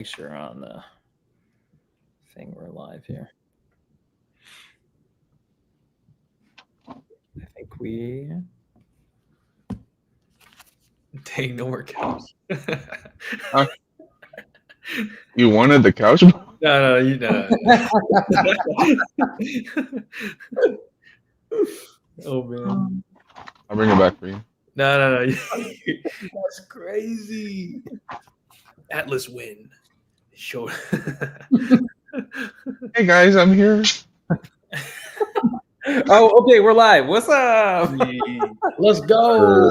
Make sure on the thing we're live here. I think we. Dang, no more couch. You wanted the couch? No, you know. Oh man. I'll bring it back for you. No. That's crazy. Atlas win. Show. Hey guys, I'm here. Oh, okay, we're live. What's up? Let's go.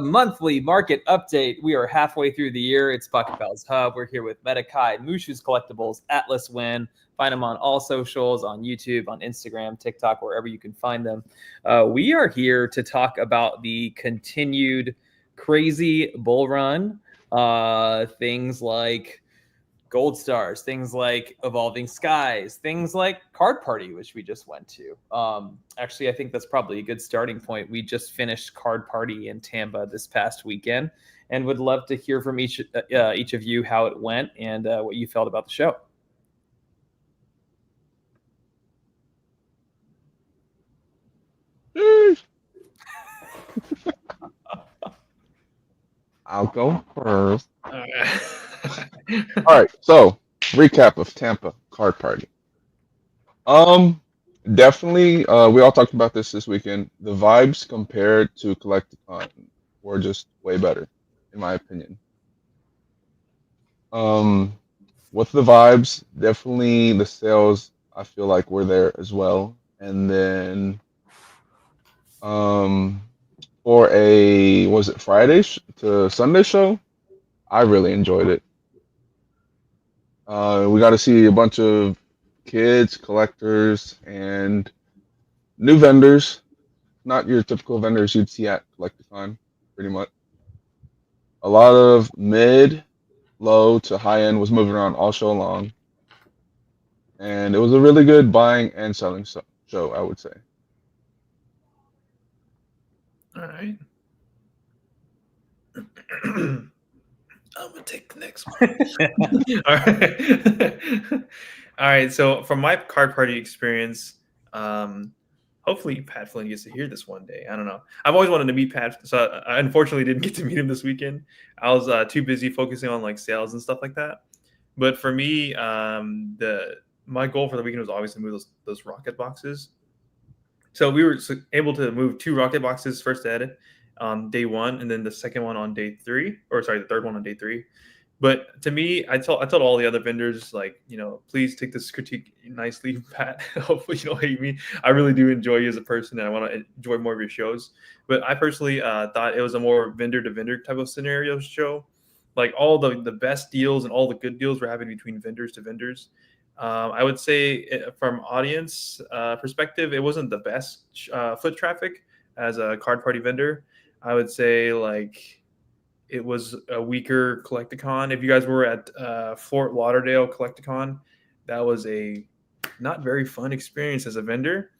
Monthly market update. We are halfway through the year. It's Pokémon Hub. We're here with MetaKhai, Mushu's Collectibles, Atlas Win. Find them on all socials, on YouTube, on Instagram, TikTok, wherever you can find them. We are here to talk about the continued crazy bull run. Things like Gold Stars, things like Evolving Skies, things like Card Party, which we just went to. Actually, I think that's probably a good starting point. We just finished Card Party in Tampa this past weekend, and would love to hear from each of you how it went and what you felt about the show. I'll go first. All right, so recap of Tampa Card Party. Definitely, we all talked about this weekend. The vibes compared to Collecticon were just way better, in my opinion. With the vibes, definitely the sales I feel like were there as well. And then, for a was it Friday to Sunday show, I really enjoyed it. We got to see a bunch of kids, collectors, and new vendors. Not your typical vendors you'd see at Collecticon, pretty much. A lot of mid, low to high end was moving around all show long. And it was a really good buying and selling show, I would say. All right. I'm gonna take the next one. All right. All right. So from my Card Party experience, hopefully Pat Flynn gets to hear this one day. I don't know. I've always wanted to meet Pat, so I unfortunately didn't get to meet him this weekend. I was too busy focusing on like sales and stuff like that. But for me, my goal for the weekend was always to move those rocket boxes. So we were able to move 2 rocket boxes first ed on day 1, and then the second one on day 3, or sorry, the third one on day 3. But to me, I told all the other vendors, like, please take this critique nicely, Pat. Hopefully you don't hate me. I really do enjoy you as a person, and I want to enjoy more of your shows. But I personally thought it was a more vendor-to-vendor type of scenario show. Like all the best deals and all the good deals were happening between vendors to vendors. I would say from audience perspective, it wasn't the best foot traffic as a Card Party vendor. I would say like it was a weaker Collecticon. If you guys were at Fort Lauderdale Collecticon, that was a not very fun experience as a vendor.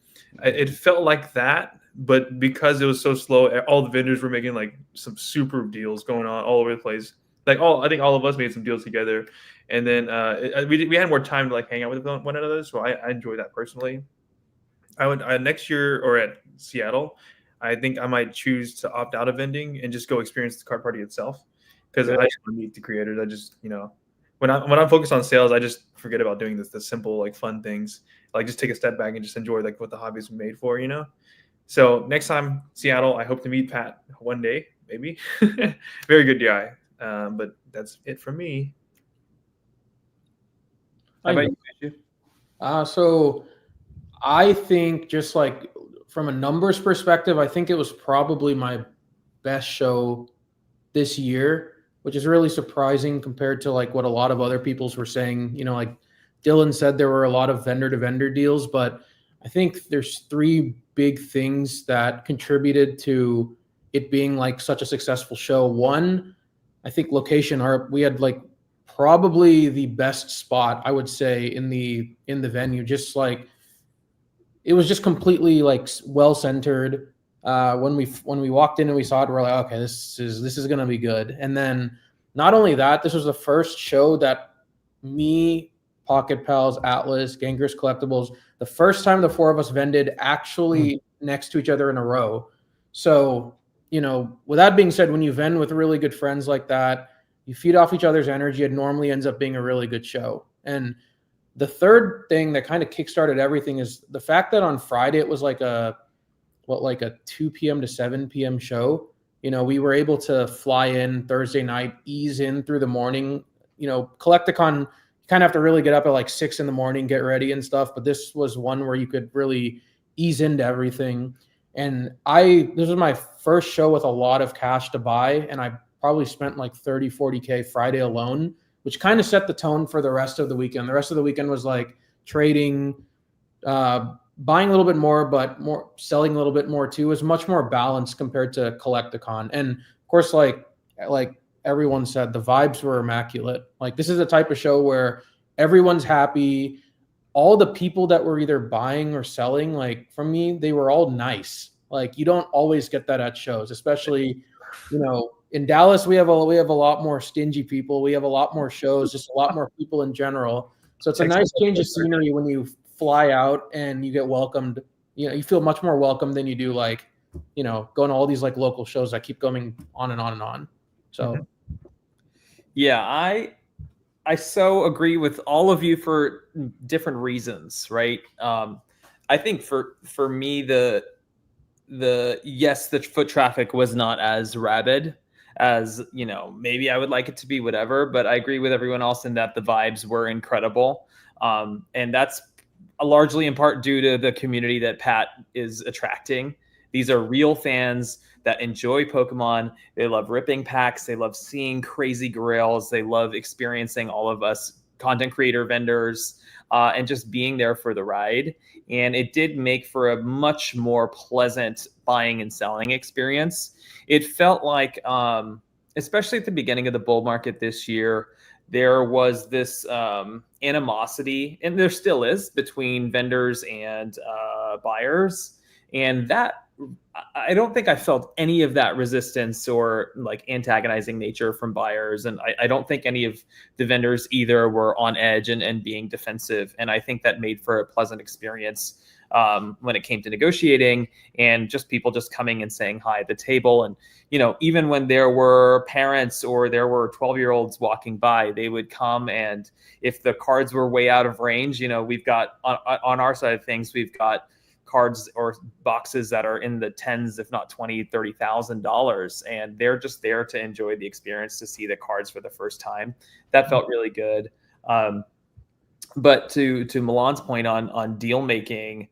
It felt like that, but because it was so slow, all the vendors were making like some super deals going on all over the place. Like I think all of us made some deals together, and then we had more time to like hang out with one another. So I enjoy that personally. I would next year or at Seattle, I think I might choose to opt out of vending and just go experience the Card Party itself, because I just want to meet the creators. I just when I'm focused on sales, I just forget about doing the simple like fun things. Like just take a step back and just enjoy like what the hobby is made for. So next time Seattle, I hope to meet Pat one day, maybe. Very good guy. But that's it from me. How about you? So I think just like from a numbers perspective, I think it was probably my best show this year, which is really surprising compared to like what a lot of other people's were saying. Like Dylan said, there were a lot of vendor to vendor deals, but I think there's 3 big things that contributed to it being like such a successful show. One, I think location. We had like probably the best spot, I would say, in the venue. Just like it was just completely like well centered. When we walked in and we saw it, we're like, okay, this is gonna be good. And then not only that, this was the first show that me, Pocket Pals, Atlas, Gengarous Collectibles, the first time the four of us vended actually next to each other in a row. So, you know, with that being said, when you vend with really good friends like that, you feed off each other's energy, it normally ends up being a really good show. And the third thing that kind of kickstarted everything is the fact that on Friday it was like a 2 p.m. to 7 p.m. show. You know, we were able to fly in Thursday night, ease in through the morning. You know, Collecticon, you kind of have to really get up at like 6 in the morning, get ready and stuff. But this was one where you could really ease into everything. And this was my first show with a lot of cash to buy. And I probably spent like 30, 40K Friday alone, which kind of set the tone for the rest of the weekend. The rest of the weekend was like trading, buying a little bit more, but more selling a little bit more too. It was much more balanced compared to Collecticon. And of course, like everyone said, the vibes were immaculate. Like this is a type of show where everyone's happy. All the people that were either buying or selling, like from me, they were all nice. Like you don't always get that at shows, especially, you know, in Dallas, we have a lot more stingy people. We have a lot more shows, just a lot more people in general. So it's a nice change of scenery when you fly out and you get welcomed. You know, you feel much more welcome than you do like, you know, going to all these like local shows that keep going on and on and on. So yeah, I so agree with all of you for different reasons, right? I think for me the foot traffic was not as rabid as, you know, maybe I would like it to be, whatever, but I agree with everyone else in that the vibes were incredible. And that's largely in part due to the community that Pat is attracting. These are real fans that enjoy Pokemon. They love ripping packs. They love seeing crazy grails. They love experiencing all of us content creator vendors and just being there for the ride. And it did make for a much more pleasant buying and selling experience. It felt like, especially at the beginning of the bull market this year, there was this animosity, and there still is, between vendors and buyers. And that, I don't think I felt any of that resistance or like antagonizing nature from buyers. And I don't think any of the vendors either were on edge and being defensive. And I think that made for a pleasant experience when it came to negotiating, and just people just coming and saying hi at the table. And, you know, even when there were parents or there were 12-year-olds walking by, they would come, and if the cards were way out of range, you know, we've got on our side of things, we've got cards or boxes that are in the tens, if not $20,000-$30,000, and they're just there to enjoy the experience, to see the cards for the first time. That felt really good. But to Milan's point on deal making,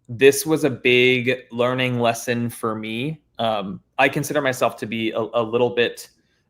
this was a big learning lesson for me. I consider myself to be a little bit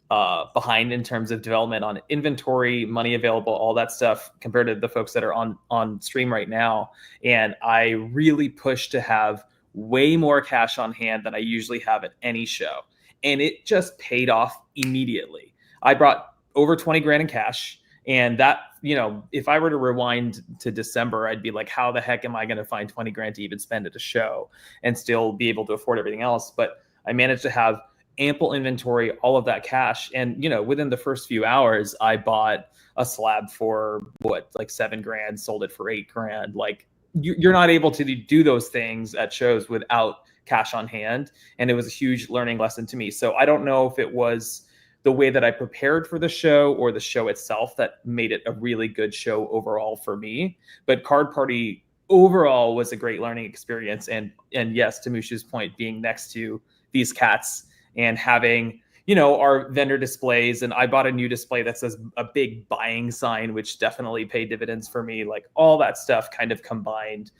behind in terms of development on inventory, money available, all that stuff, compared to the folks that are on stream right now. And I really push to have way more cash on hand than I usually have at any show. And it just paid off immediately. I brought over 20 grand in cash. And that, you know, if I were to rewind to December, I'd be like, how the heck am I going to find 20 grand to even spend at a show and still be able to afford everything else? But I managed to have ample inventory, all of that cash. And, you know, within the first few hours, I bought a slab for like 7 grand, sold it for 8 grand. Like you're not able to do those things at shows without cash on hand. And it was a huge learning lesson to me. So I don't know if it was the way that I prepared for the show or the show itself that made it a really good show overall for me. But Card Party overall was a great learning experience. And yes, to Mushu's point, being next to these cats and having, you know, our vendor displays. And I bought a new display that says a big buying sign, which definitely paid dividends for me. Like all that stuff kind of combined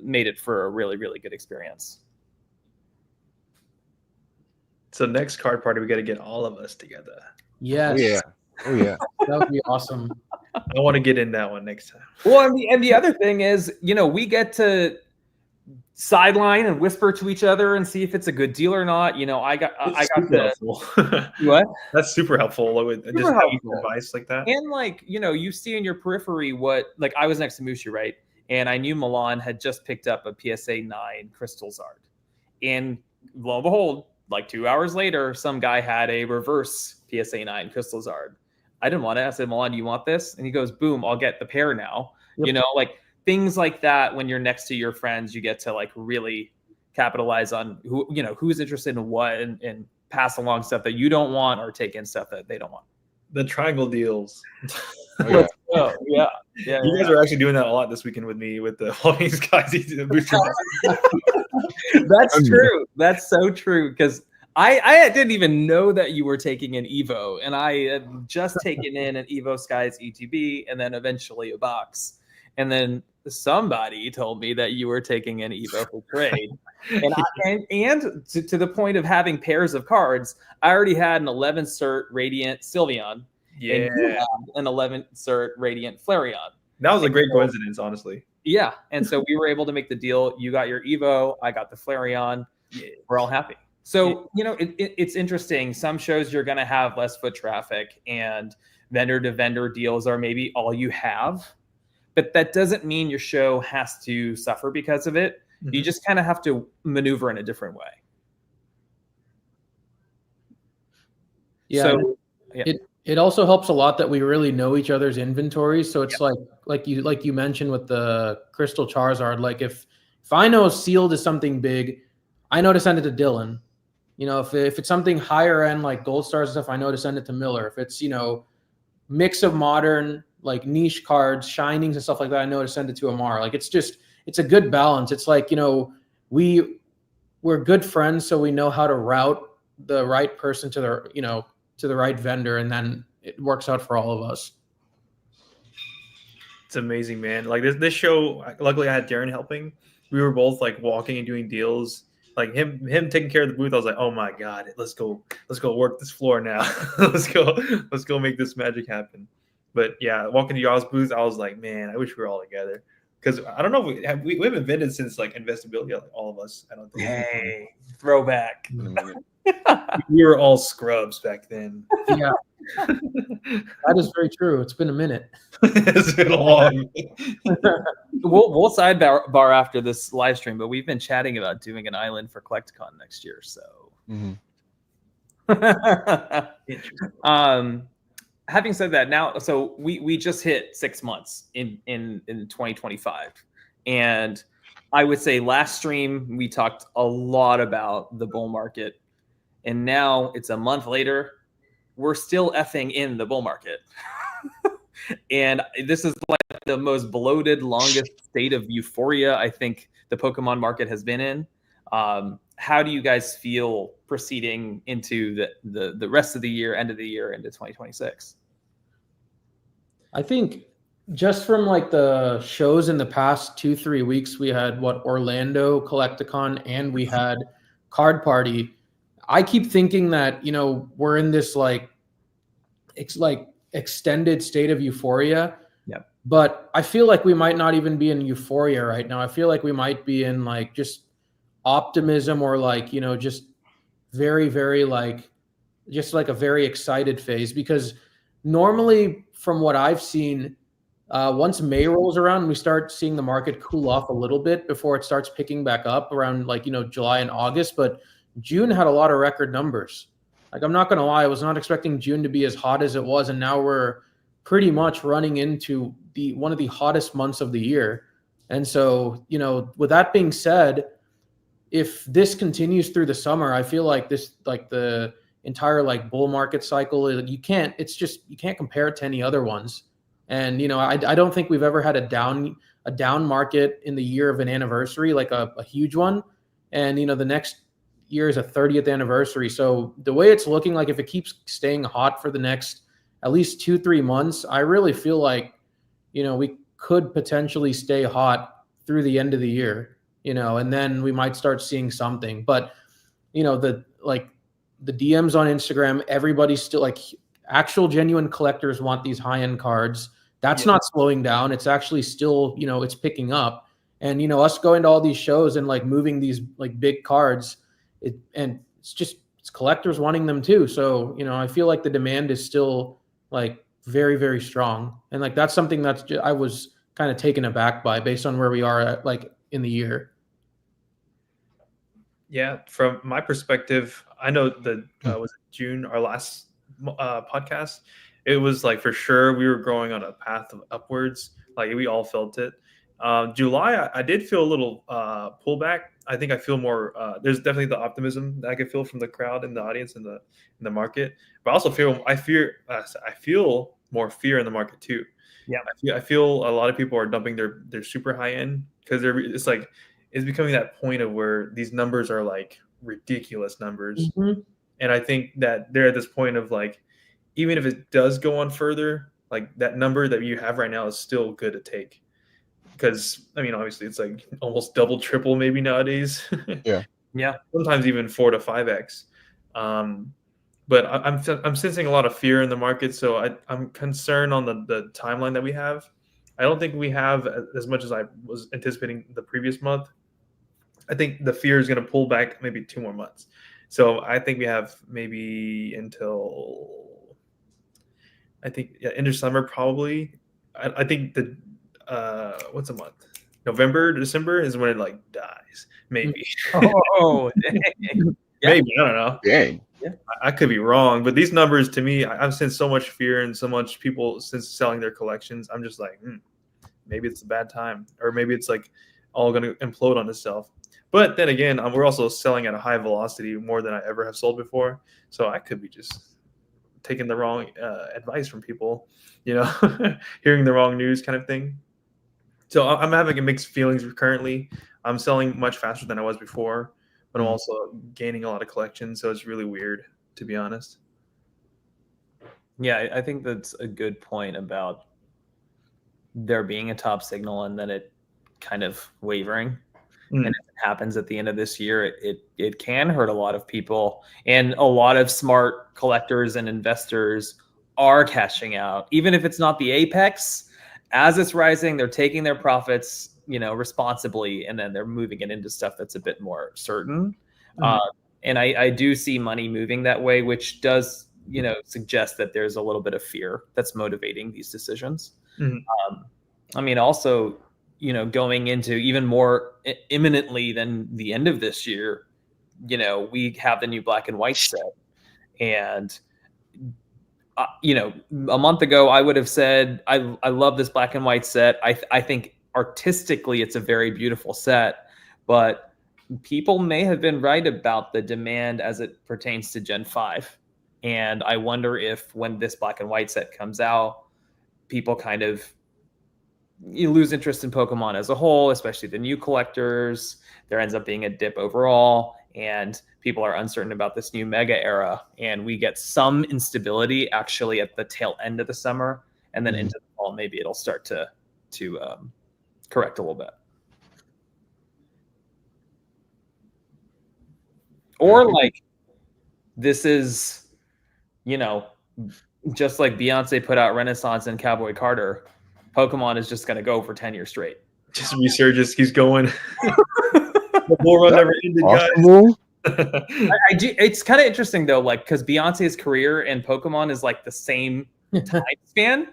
made it for a really, really good experience. So next card party, we got to get all of us together. yes, Oh yeah. that would be awesome. I want to get in that one next time. Well, and the other thing is, you know, we get to sideline and whisper to each other and see if it's a good deal or not. You know, I got the what? That's super helpful with just having advice like that. And like, you know, you see in your periphery what, like I was next to Mushu, right? And I knew Milan had just picked up a PSA 9 Crystal Zard. And lo and behold, like 2 hours later, some guy had a reverse PSA 9 Crystal Zard. I didn't want it. I said, Milan, do you want this? And he goes, boom, I'll get the pair now. Yep. You know, like things like that. When you're next to your friends, you get to like really capitalize on who, you know, who's interested in what, and pass along stuff that you don't want or take in stuff that they don't want. The triangle deals. Oh, yeah. Oh, yeah. Yeah. You guys are actually doing that a lot this weekend with me with the Halloween skies booster. That's true. That's so true. Because I didn't even know that you were taking an Evo, and I had just taken in an Evo Skies ETB and then eventually a box. And then somebody told me that you were taking an Evo for trade. And to the point of having pairs of cards, I already had an 11 cert Radiant Sylveon. Yeah. And you had an 11 cert Radiant Flareon. That was a great coincidence, honestly. Yeah. And so we were able to make the deal. You got your Evo, I got the Flareon. Yeah. We're all happy. So, you know, it's interesting. Some shows you're going to have less foot traffic, and vendor to vendor deals are maybe all you have. But that doesn't mean your show has to suffer because of it. Mm-hmm. You just kind of have to maneuver in a different way. Yeah. So, yeah. It also helps a lot that we really know each other's inventories. So it's like you mentioned with the Crystal Charizard, like if I know sealed is something big, I know to send it to Dylan. You know, if it's something higher end like Gold Stars and stuff, I know to send it to Miller. If it's, you know, mix of modern, like niche cards, shinings and stuff like that, I know to send it to Amar. Like it's a good balance. It's like, you know, we're good friends, so we know how to route the right person to the, you know, to the right vendor, and then it works out for all of us. It's amazing, man. Like this show, luckily I had Darren helping. We were both like walking and doing deals. Like him taking care of the booth, I was like, oh my God, let's go work this floor now. let's go make this magic happen. But yeah, walking to y'all's booth, I was like, man, I wish we were all together. Because I don't know if we haven't vended since like Investability, like all of us. I don't think. Hey, throwback. We were all scrubs back then. Yeah, that is very true. It's been a minute. It's been a long. We'll sidebar after this live stream, but we've been chatting about doing an island for Collecticon next year. So, having said that, now, so we just hit 6 months in 2025, and I would say last stream we talked a lot about the bull market, and now it's a month later, we're still effing in the bull market. And this is like the most bloated, longest state of euphoria I think the Pokemon market has been in. How do you guys feel proceeding into the rest of the year, end of the year, into 2026? I think just from like the shows in the past 2-3 weeks, we had Orlando Collecticon, and we had Card Party. I keep thinking that, you know, we're in this like extended state of euphoria. Yep. But I feel like we might not even be in euphoria right now. I feel like we might be in like just optimism, or like, you know, just very, very like just like a very excited phase. Because normally from what I've seen, once May rolls around, we start seeing the market cool off a little bit before it starts picking back up around like, you know, July and August. But June had a lot of record numbers. Like, I'm not going to lie, I was not expecting June to be as hot as it was. And now we're pretty much running into one of the hottest months of the year. And so, you know, with that being said, if this continues through the summer, I feel like this, like the entire like bull market cycle, you can't compare it to any other ones. And, you know, I don't think we've ever had a down market in the year of an anniversary, like a huge one. And, you know, the next year is a 30th anniversary. So the way it's looking, like if it keeps staying hot for the next at least 2-3 months, I really feel like, you know, we could potentially stay hot through the end of the year, you know, and then we might start seeing something. But, you know, the DMs on Instagram, everybody's still like, actual genuine collectors want these high-end cards. That's not slowing down. It's actually still, you know, it's picking up. And, you know, us going to all these shows and like moving these like big cards, it's collectors wanting them too. So, you know, I feel like the demand is still like very, very strong. And like, that's something I was kind of taken aback by based on where we are at like in the year. Yeah. From my perspective, I know that was June, our last podcast, it was like for sure we were growing on a path of upwards. Like we all felt it. July, I did feel a little pullback. I think I feel more. There's definitely the optimism that I could feel from the crowd and the audience and the market. But I also feel I feel more fear in the market too. Yeah. I feel a lot of people are dumping their super high end because it's like it's becoming that point of where these numbers are like ridiculous numbers. Mhm. And I think that they're at this point of like, even if it does go on further, like that number that you have right now is still good to take. Because I mean, obviously, it's like almost double, triple, maybe nowadays. Yeah. Sometimes even 4 to 5x. But I'm sensing a lot of fear in the market, so I'm concerned on the timeline that we have. I don't think we have as much as I was anticipating the previous month. I think the fear is going to pull back maybe 2 more months. So I think we have maybe until end of summer probably. I think the what's a month? November, December is when it like dies. Maybe. Oh, dang. Yeah. Maybe, I don't know. Dang. I could be wrong, but these numbers to me, I've seen so much fear and so much people since selling their collections. I'm just like, maybe it's a bad time, or maybe it's like all going to implode on itself. But then again, we're also selling at a high velocity more than I ever have sold before. So I could be just taking the wrong advice from people, hearing the wrong news kind of thing. So I'm having mixed feelings currently. I'm selling much faster than I was before, but I'm also gaining a lot of collections. So it's really weird, to be honest. Yeah, I think that's a good point about there being a top signal and then it kind of wavering. And if it happens at the end of this year, it can hurt a lot of people. And a lot of smart collectors and investors are cashing out. Even if it's not the apex, as it's rising, they're taking their profits, responsibly, and then they're moving it into stuff that's a bit more certain. And I do see money moving that way, which does, suggest that there's a little bit of fear that's motivating these decisions. I mean, also, going into even more imminently than the end of this year, we have the new black and white set. And, a month ago, I would have said, I love this black and white set. I think artistically, it's a very beautiful set, but people may have been right about the demand as it pertains to Gen 5. And I wonder if when this black and white set comes out, people kind of lose interest in Pokemon as a whole, especially the new collectors. There ends up being a dip overall, and people are uncertain about this new mega era. And we get some instability actually at the tail end of the summer, and then into the fall, maybe it'll start to correct a little bit. Or like this is, just like Beyonce put out Renaissance and Cowboy Carter, Pokemon is just going to go for 10 years straight. Just resurges, keeps going. The bull run never ended, guys. It's kind of interesting though, like because Beyonce's career and Pokemon is like the same time span,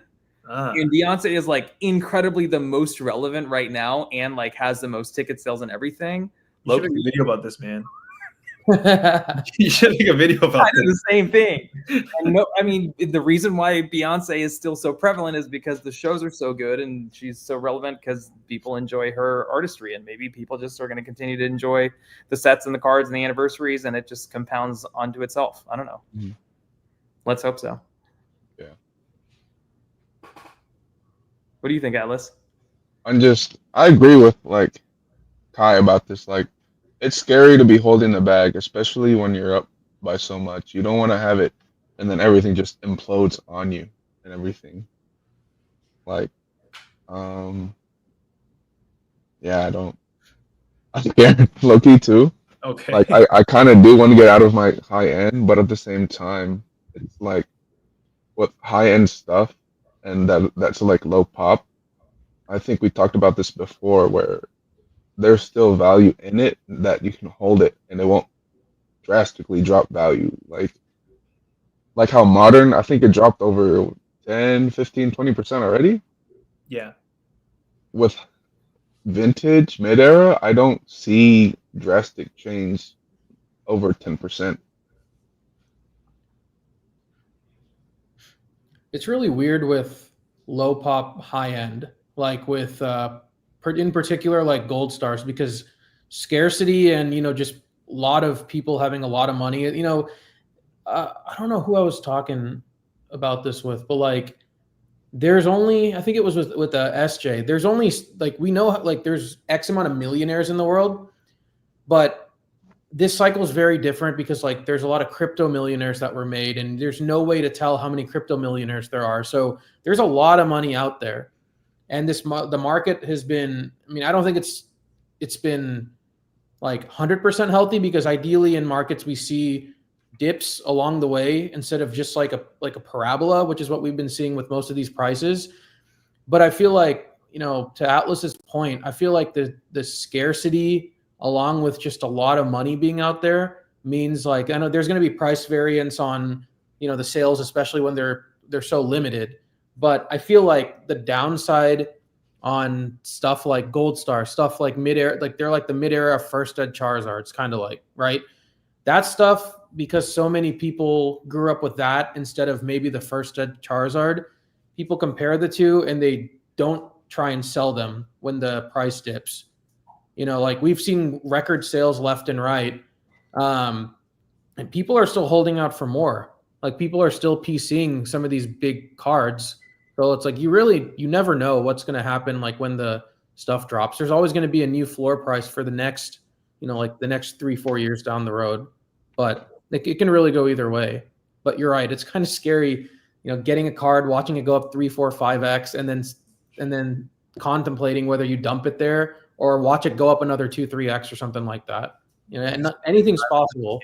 and Beyonce is like incredibly the most relevant right now, and like has the most ticket sales and everything. You should make a video about this, man. You should make a video about the same thing. And no, I mean, the reason why Beyonce is still so prevalent is because the shows are so good and she's so relevant because people enjoy her artistry, and maybe people just are going to continue to enjoy the sets and the cards and the anniversaries, and it just compounds onto itself. I don't know. Let's hope so. Yeah. What do you think, Atlas? I agree with like Kai about this. Like, it's scary to be holding the bag, especially when you're up by so much. You don't want to have it, and then everything just implodes on you and everything. Like, yeah, I'm scared, low-key too. Okay. Like, I kind of do want to get out of my high end, but at the same time, it's like with high end stuff, and that's like low pop. I think we talked about this before, where there's still value in it that you can hold it and it won't drastically drop value. Like how modern, I think it dropped over 10, 15, 20% already. Yeah. With vintage, mid-era, I don't see drastic change over 10%. it's really weird with low pop high end, like with in particular like gold stars, because scarcity and just a lot of people having a lot of money. I don't know who I was talking about this with, but like there's only, I think it was with the SJ. There's only like, we know like there's X amount of millionaires in the world, but this cycle is very different because like there's a lot of crypto millionaires that were made, and there's no way to tell how many crypto millionaires there are. So there's a lot of money out there, and the market has been. I mean, I don't think it's been like 100% healthy, because ideally in markets we see dips along the way instead of just like a parabola, which is what we've been seeing with most of these prices. But I feel like, to Atlas's point, I feel like the scarcity along with just a lot of money being out there means, like, I know there's going to be price variance on, the sales, especially when they're so limited. But I feel like the downside on stuff like Gold Star, stuff like mid-air, like they're like the mid-era first ed Charizards, kind of like, right? That stuff, because so many people grew up with that instead of maybe the first ed Charizard, people compare the two and they don't try and sell them when the price dips. Like we've seen record sales left and right, and people are still holding out for more. Like people are still PCing some of these big cards. So it's like you never know what's going to happen. Like when the stuff drops, there's always going to be a new floor price for the next, like the next 3-4 years down the road. But it can really go either way. But you're right, it's kind of scary, getting a card, watching it go up 3, 4, 5x, and then contemplating whether you dump it there or watch it go up another 2, 3x or something like that. And anything's possible.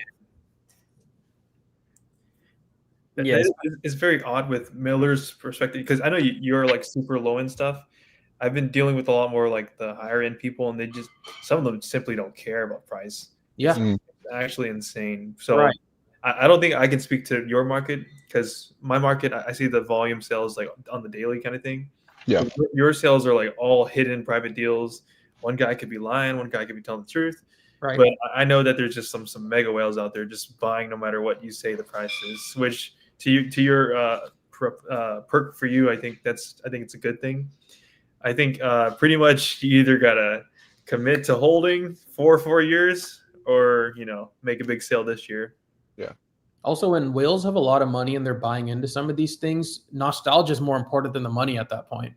Yes. It's very odd with Miller's perspective, because I know you're like super low end stuff. I've been dealing with a lot more like the higher end people, and some of them simply don't care about price. Yeah. It's actually insane. So right. I don't think I can speak to your market, because my market, I see the volume sales like on the daily kind of thing. Yeah. Your sales are like all hidden private deals. One guy could be lying, one guy could be telling the truth. Right. But I know that there's just some mega whales out there just buying no matter what you say the price is, which to your perk for you, I think it's a good thing. I think pretty much you either gotta commit to holding for 4 years, or make a big sale this year. Yeah. Also, when whales have a lot of money and they're buying into some of these things, nostalgia is more important than the money at that point,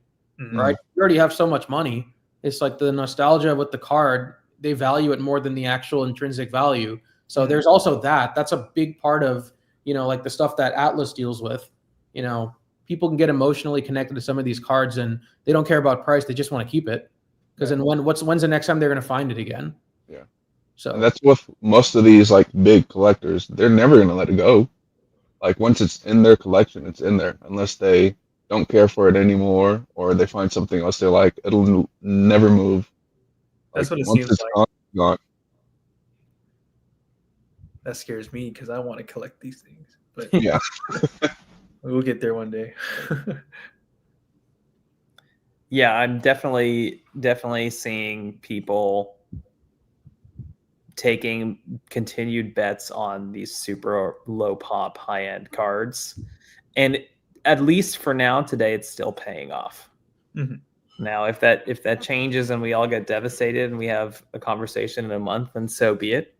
right? You already have so much money. It's like the nostalgia with the card, they value it more than the actual intrinsic value. So there's also that. That's a big part of, like the stuff that Atlas deals with. People can get emotionally connected to some of these cards, and they don't care about price. They just want to keep it. Because then when's the next time they're going to find it again? Yeah. So and that's with most of these like big collectors. They're never going to let it go. Like once it's in their collection, it's in there. Unless they don't care for it anymore, or they find something else they like, it'll never move. That's what it once seems it's like. gone. That scares me, because I want to collect these things. But Yeah. we'll get there one day. Yeah, I'm definitely seeing people taking continued bets on these super low pop high end cards, and at least for now today, it's still paying off. Now, if that changes and we all get devastated and we have a conversation in a month, then so be it.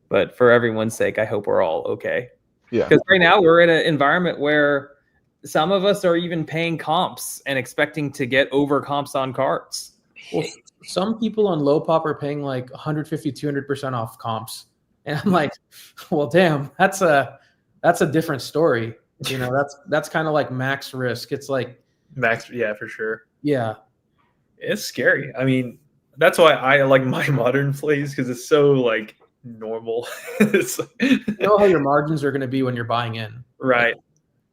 But for everyone's sake, I hope we're all okay. Yeah. Because right now we're in an environment where some of us are even paying comps and expecting to get over comps on cards. Well, some people on low pop are paying like 150, 200% off comps. And I'm like, well, damn, that's a different story. That's kind of like max risk. It's like Max, yeah, for sure. Yeah. It's scary. I mean, that's why I like my modern plays, because it's so like normal. You know how your margins are going to be when you're buying in. Right.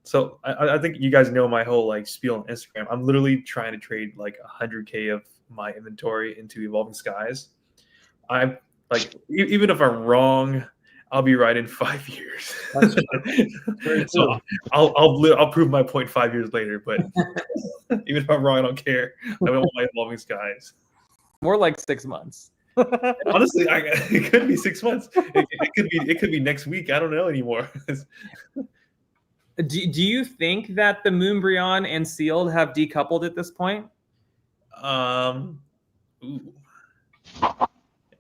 So I think you guys know my whole like spiel on Instagram. I'm literally trying to trade like 100K of my inventory into Evolving Skies. I'm like, even if I'm wrong, I'll be right in 5 years. So I'll prove my point 5 years later. But even if I'm wrong, I don't care. I don't want my Evolving Skies. More like 6 months. Honestly, it could be 6 months. It could be next week. I don't know anymore. Do you think that the Moonbryon and Sealed have decoupled at this point? Ooh.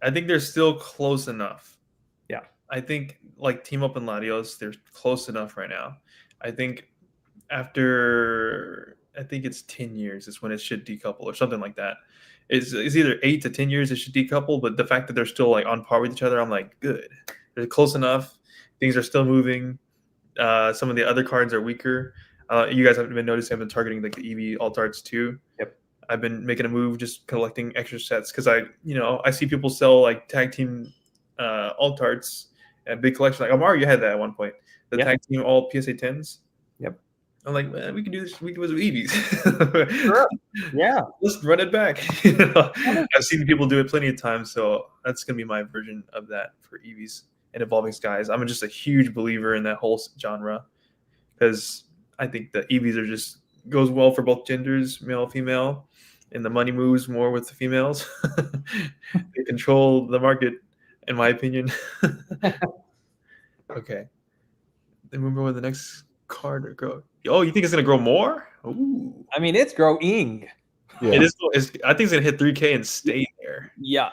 I think they're still close enough. Yeah. I think like Team Up and Latios, they're close enough right now. I think after it's 10 years is when it should decouple or something like that. It's either 8 to 10 years it should decouple, but the fact that they're still like on par with each other, I'm like, good. They're close enough. Things are still moving. Some of the other cards are weaker. You guys haven't been noticing I've been targeting like the EV alt arts too. Yep. I've been making a move just collecting extra sets because I see people sell like tag team alt arts and big collection. Like Amari, you had that at one point. The tag team all PSA 10s. Yep. I'm like, man, we can do this. We can do this with EVs. Sure. Yeah. Let's run it back. I've seen people do it plenty of times, so that's gonna be my version of that for EVs and Evolving Skies. I'm just a huge believer in that whole genre because I think the EVs are just goes well for both genders, male, female. And the money moves more with the females. They control the market, in my opinion. Okay. Then remember when the next card will grow. Oh, you think it's gonna grow more? Ooh. I mean, it's growing. Yeah. It is. I think it's gonna hit 3K and stay there. Yeah,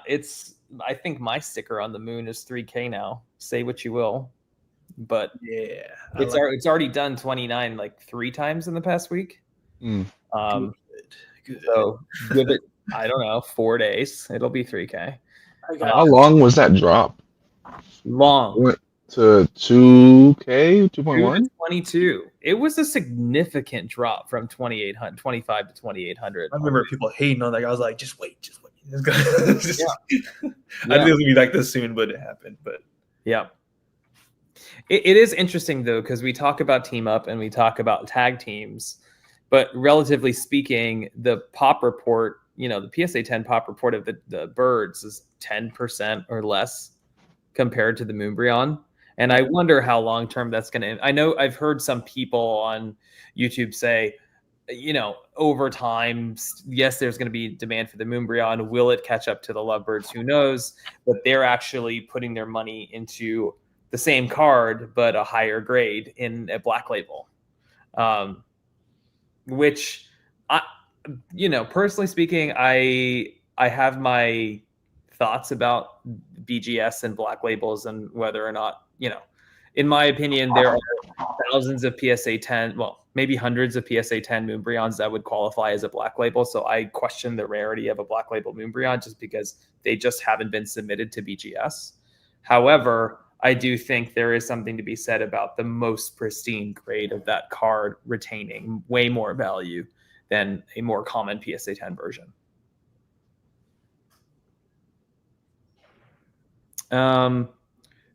I think my sticker on the moon is 3K now. Say what you will, but Yeah, it's already done 29 like 3 times in the past week. Mm. Good. So give it, I don't know, 4 days. It'll be 3K. How long was that drop? Long. Went to 2K, 2.1? 22. It was a significant drop from 2,800, 25 to 2,800. I remember people hating on that. I was like, just wait. I knew it was gonna be like this soon, but it happened. But yeah, it is interesting though because we talk about team up and we talk about tag teams, but relatively speaking, the pop report, the PSA 10 pop report of the birds is 10% or less compared to the Moonbryon. And I wonder how long term that's going to. I know I've heard some people on YouTube say, over time, yes, there's going to be demand for the Moonbryon. Will it catch up to the Lovebirds? Who knows? But they're actually putting their money into the same card, but a higher grade in a black label. Which, personally speaking, I have my thoughts about BGS and black labels and whether or not, in my opinion, there are thousands of PSA 10, well, maybe hundreds of PSA 10 Moonbryons that would qualify as a black label. So I question the rarity of a black label Moonbryon just because they just haven't been submitted to BGS. However, I do think there is something to be said about the most pristine grade of that card retaining way more value than a more common PSA 10 version.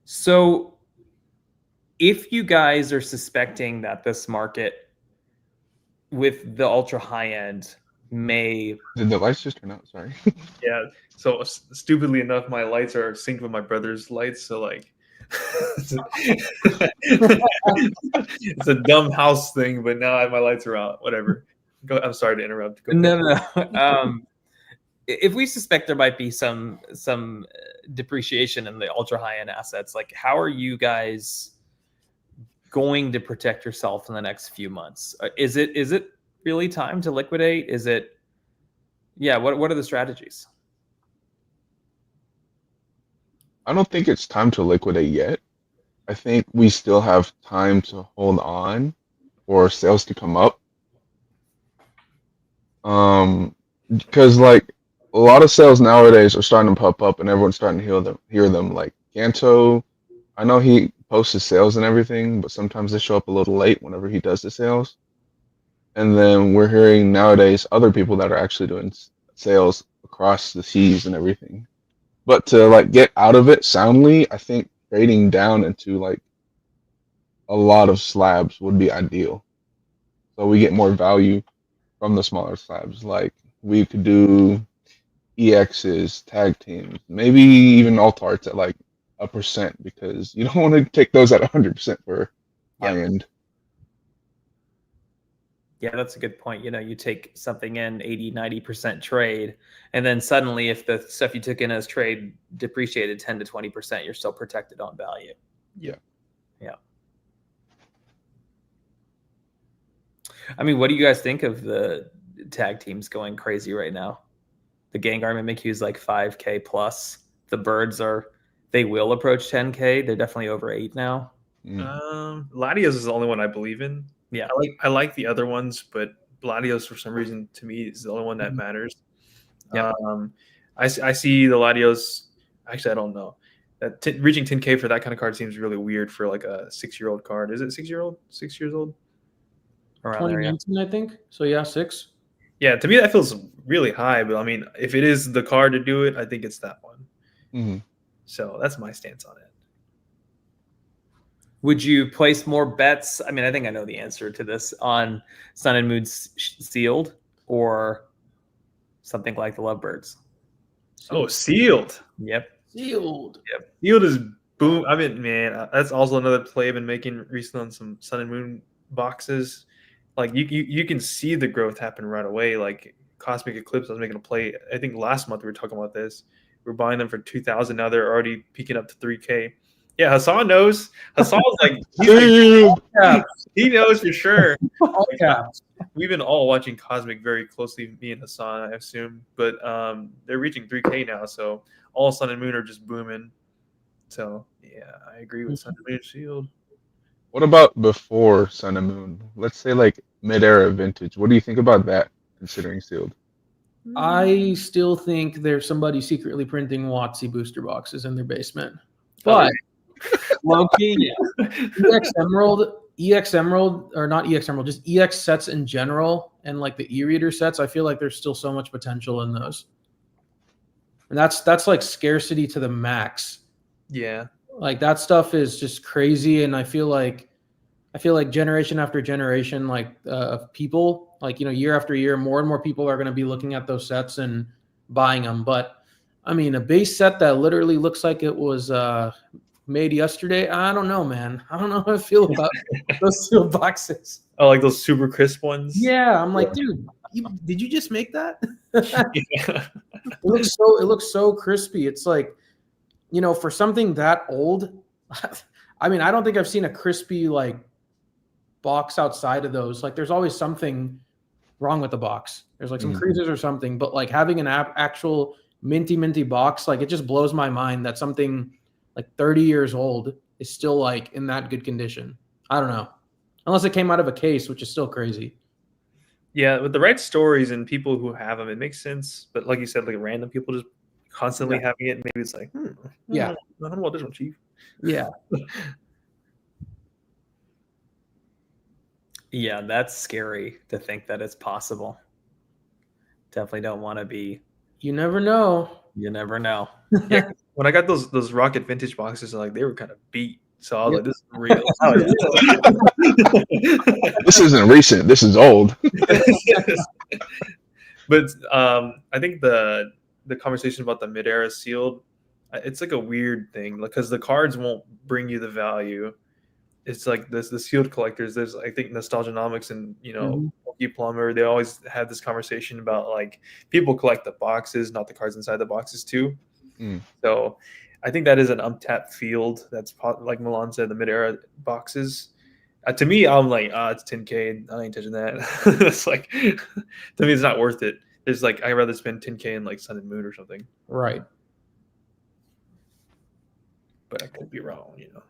So if you guys are suspecting that this market with the ultra high end may... Did the lights just turn out? Sorry. Yeah. So stupidly enough, my lights are synced with my brother's lights. So like, it's a dumb house thing, but now my lights are out. Whatever. I'm sorry to interrupt. No. If we suspect there might be some depreciation in the ultra high end assets, like how are you guys going to protect yourself in the next few months? Is it really time to liquidate? Is it? Yeah. What are the strategies? I don't think it's time to liquidate yet. I think we still have time to hold on for sales to come up. Because like a lot of sales nowadays are starting to pop up and everyone's starting to hear them. Like Ganto, I know he posts his sales and everything, but sometimes they show up a little late whenever he does the sales. And then we're hearing nowadays other people that are actually doing sales across the seas and everything. But to like get out of it soundly, I think trading down into like a lot of slabs would be ideal. So we get more value from the smaller slabs. Like we could do EXs, tag teams, maybe even alt arts at like 1% because you don't want to take those at 100% for high end. Yeah, that's a good point. You take something in 80-90% trade, and then suddenly if the stuff you took in as trade depreciated 10 to 20%, you're still protected on value. Yeah. I mean, what do you guys think of the tag teams going crazy right now? The Gengar Mimikyu is like 5K plus. The birds they will approach 10K. They're definitely over 8 now. Latios is the only one I believe in. Yeah. I like the other ones, but Latios for some reason to me is the only one that matters. Yeah. I see the Latios. Actually, I don't know. That reaching 10K for that kind of card seems really weird for like a 6-year-old card. Is it 6-year-old? 6 years old? Around there, yeah. 2019, I think. So yeah, 6. Yeah, to me that feels really high. But I mean, if it is the card to do it, I think it's that one. Mm-hmm. So that's my stance on it. Would you place more bets? I mean, I think I know the answer to this on Sun and Moon sealed or something like the Lovebirds. Oh, sealed. Yep. Sealed. Yep. Sealed is boom. I mean, man, that's also another play I've been making recently on some Sun and Moon boxes. Like you can see the growth happen right away. Like Cosmic Eclipse, I was making a play. I think last month we were talking about this. We're buying them for 2,000. Now they're already peaking up to 3K. Yeah, Hassan knows. Hassan's like, he knows for sure. We've been all watching Cosmic very closely, me and Hassan, I assume. But they're reaching 3K now, so all Sun and Moon are just booming. So yeah, I agree with Sun and Moon Shield. What about before Sun and Moon? Let's say like mid-era vintage. What do you think about that, considering sealed? I still think there's somebody secretly printing WotC booster boxes in their basement. But low-key, yeah. EX Emerald, or not EX Emerald, just EX sets in general, and like the e-reader sets, I feel like there's still so much potential in those. And that's like scarcity to the max. Yeah. Like that stuff is just crazy, and I feel like generation after generation, like of people, like, you know, year after year, more and more people are going to be looking at those sets and buying them. But I mean, a base set that literally looks like it was made yesterday, I don't know, man. I don't know how I feel about those sealed boxes. Oh, like those super crisp ones? Yeah, I'm like, dude, did you just make that? Yeah. It looks so crispy. It's like, you know, for something that old, I mean, I don't think I've seen a crispy like box outside of those. Like, there's always something wrong with the box. There's like some creases or something, but like having an actual minty box, like it just blows my mind that something like 30 years old is still like in that good condition. I don't know, unless it came out of a case, which is still crazy. Yeah, with the right stories and people who have them, it makes sense. But like you said, like random people just constantly having it, maybe it's like, yeah, I don't want this one, Chief. Yeah. Yeah, that's scary to think that it's possible. Definitely don't want to be. You never know. You never know. Yeah, when I got those Rocket vintage boxes, like they were kind of beat. So I was like, this is real. This isn't recent. This is old. But I think the conversation about the mid-era sealed, it's like a weird thing, because the cards won't bring you the value. It's like the sealed collectors. There's, I think, Nostalgianomics and, you know, Plumber, they always have this conversation about like people collect the boxes, not the cards inside the boxes too. So I think that is an untapped field. That's like Milan said, the mid-era boxes. To me, I'm like, it's 10K. I ain't touching that. It's like, to me, it's not worth it. There's like, I'd rather spend 10K in like Sun and Moon or something. Right. But I could be wrong, you know.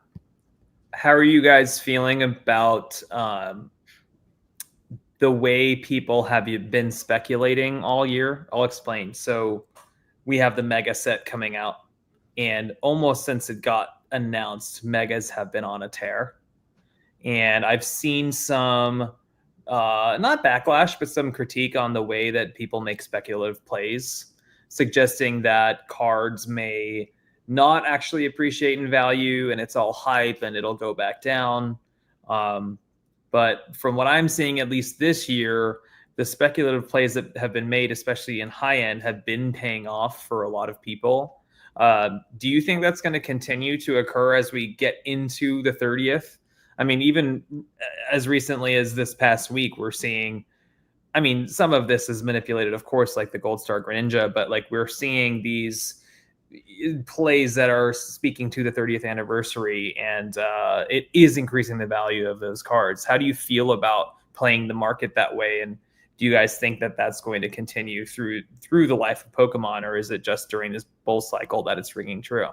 How are you guys feeling about the way people have been speculating all year? I'll explain. So we have the mega set coming out, and almost since it got announced, megas have been on a tear. And I've seen some, not backlash, but some critique on the way that people make speculative plays, suggesting that cards may not actually appreciate in value and it's all hype and it'll go back down. But from what I'm seeing, at least this year, the speculative plays that have been made, especially in high end, have been paying off for a lot of people. Do you think that's going to continue to occur as we get into the 30th? I mean, even as recently as this past week, we're seeing, I mean, some of this is manipulated, of course, like the Gold Star Greninja, but like we're seeing these plays that are speaking to the 30th anniversary, and it is increasing the value of those cards. How do you feel about playing the market that way? And do you guys think that that's going to continue through the life of Pokemon, or is it just during this bull cycle that it's ringing true?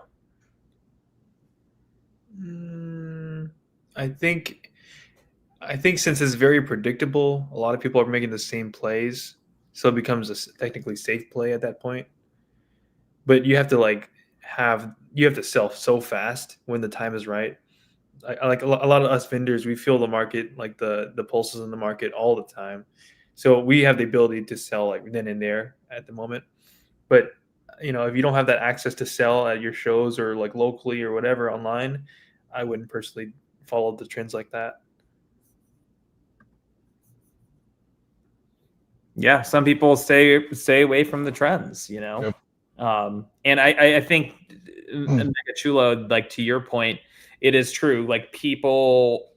I think since it's very predictable, a lot of people are making the same plays, so it becomes a technically safe play at that point. But you have to sell so fast when the time is right. Like a lot of us vendors, we feel the market, like the pulses in the market all the time. So we have the ability to sell like then and there at the moment. But if you don't have that access to sell at your shows or like locally or whatever online, I wouldn't personally follow the trends like that. Yeah, some people stay away from the trends, Yep. And I think Mega Chulo, like to your point, it is true. Like people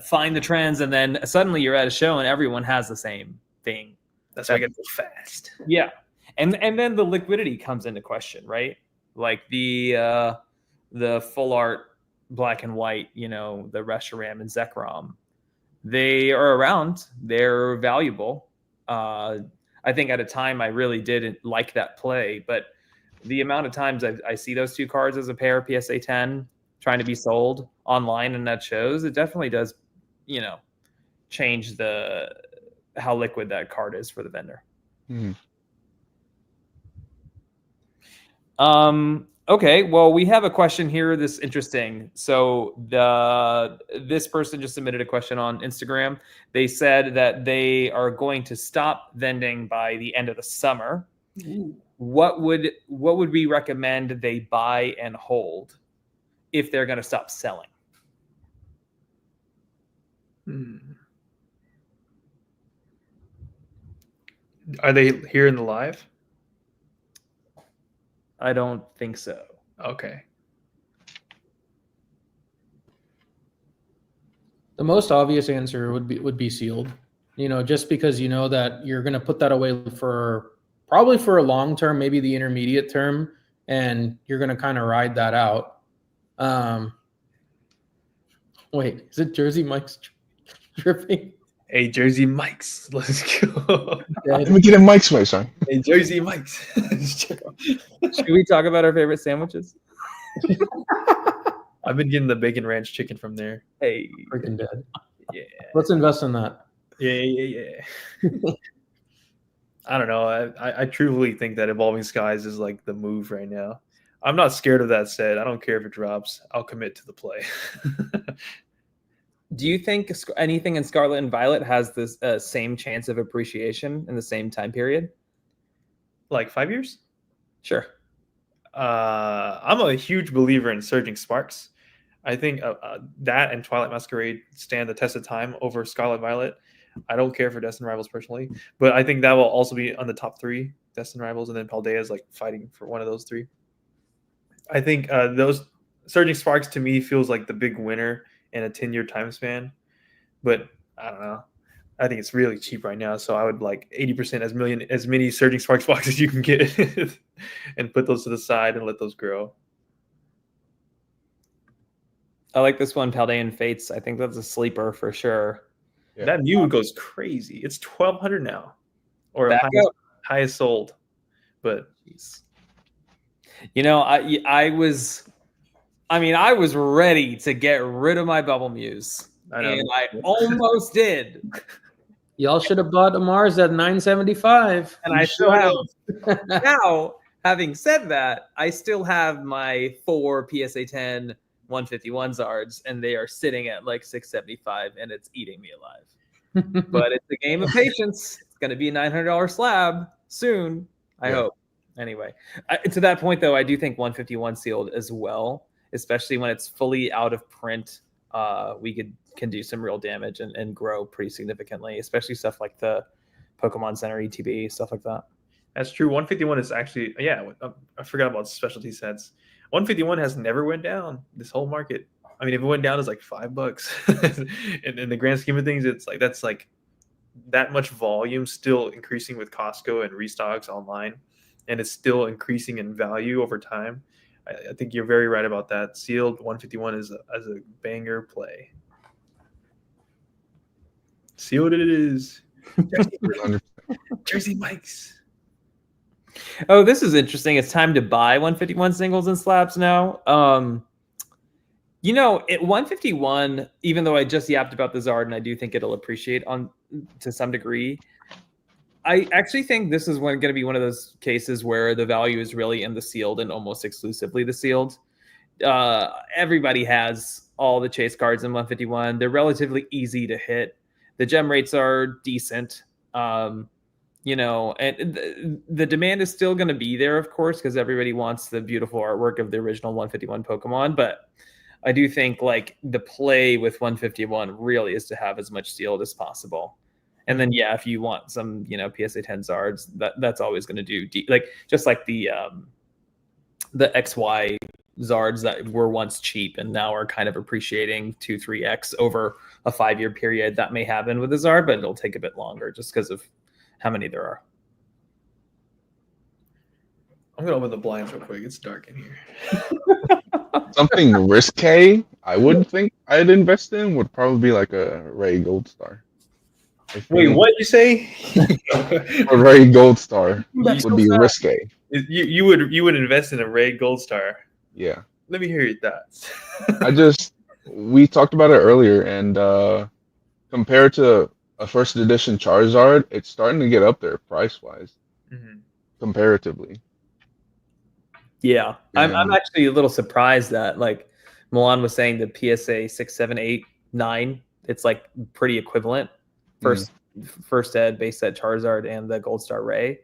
find the trends, and then suddenly you're at a show and everyone has the same thing. That's why I get to go fast. Yeah, and then the liquidity comes into question, right? Like the full art black and white, the Reshiram and Zekrom, they are around. They're valuable. I think at a time I really didn't like that play, but the amount of times I see those two cards as a pair, PSA 10, trying to be sold online and at shows, it definitely does, change how liquid that card is for the vendor. Mhm. Okay, well, we have a question here that's interesting. So this person just submitted a question on Instagram. They said that they are going to stop vending by the end of the summer. Ooh. What would we recommend they buy and hold if they're going to stop selling? Are they here in the live? I don't think so. Okay. The most obvious answer would be sealed. Just because you know that you're going to put that away probably for a long term, maybe the intermediate term, and you're going to kind of ride that out. Wait, is it Jersey Mike's dripping? Hey, Jersey Mike's, let's go. Let me get in Mike's way, son. Hey, Jersey Mike's. Should we talk about our favorite sandwiches? I've been getting the bacon ranch chicken from there. Hey, Freaking dead. Yeah. Let's invest in that. Yeah. I don't know. I truly think that Evolving Skies is like the move right now. I'm not scared of that set. I don't care if it drops. I'll commit to the play. do you think anything in Scarlet and Violet has this same chance of appreciation in the same time period? Like 5 years? Sure. I'm a huge believer in Surging Sparks. I think that and Twilight Masquerade stand the test of time over Scarlet Violet. I don't care for Destined Rivals personally, but I think that will also be on the top 3 Destined Rivals, and then Paldea is like fighting for one of those 3. I think those Surging Sparks to me feels like the big winner in a 10-year time span, but I don't know. I think it's really cheap right now, so I would like 80% as many Surging Sparks boxes you can get, and put those to the side and let those grow. I like this one, Paldean Fates. I think that's a sleeper for sure. Yeah. That Mew goes crazy. It's 1,200 now, or Back up. highest sold. But Jeez. I was ready to get rid of my Bubble Muse, and I almost did. Y'all should have bought a Mars at $975. And I still have. Now, having said that, I still have my 4 PSA 10 151 Zards, and they are sitting at like 675, and it's eating me alive. But it's a game of patience. It's going to be a $900 slab soon, I hope. Anyway, to that point, though, I do think 151 sealed as well, especially when it's fully out of print. We can do some real damage and grow pretty significantly, especially stuff like the Pokemon Center ETB, stuff like that. That's true. 151 is actually, I forgot about specialty sets. 151 has never went down this whole market. I mean, if it went down, it's like $5. And in the grand scheme of things, it's like that's like that much volume still increasing with Costco and restocks online, and it's still increasing in value over time. I think you're very right about that. Sealed 151 is a banger play. Sealed it is. Jersey, 100%. Jersey Mikes. Oh, this is interesting. It's time to buy 151 singles and slabs now. You know, at 151, even though I just yapped about the Zard and I do think it'll appreciate to some degree, I actually think this is going to be one of those cases where the value is really in the sealed and almost exclusively the sealed. Everybody has all the chase cards in 151. They're relatively easy to hit. The gem rates are decent. You know, and the demand is still going to be there, of course, because everybody wants the beautiful artwork of the original 151 Pokemon. But I do think like the play with 151 really is to have as much sealed as possible. And then, yeah, if you want some, you know, PSA 10 Zards, that's always going to do like just like the XY Zards that were once cheap and now are kind of appreciating 2-3x over a 5-year period. That may happen with the Zard, but it'll take a bit longer just because of how many there are. I'm gonna open the blinds real quick. It's dark in here. Something risque I would think I'd invest in would probably be like a Ray Gold Star. Wait, what did you say? A Ray Gold Star would be risque. You would invest in a Ray Gold Star. Yeah. Let me hear your thoughts. We talked about it earlier, and compared to a first edition Charizard, it's starting to get up there price wise, comparatively. Yeah, I'm actually a little surprised that like Milan was saying the PSA 6, 7, 8, 9. It's like pretty equivalent. First ed, base set Charizard, and the Gold Star Ray.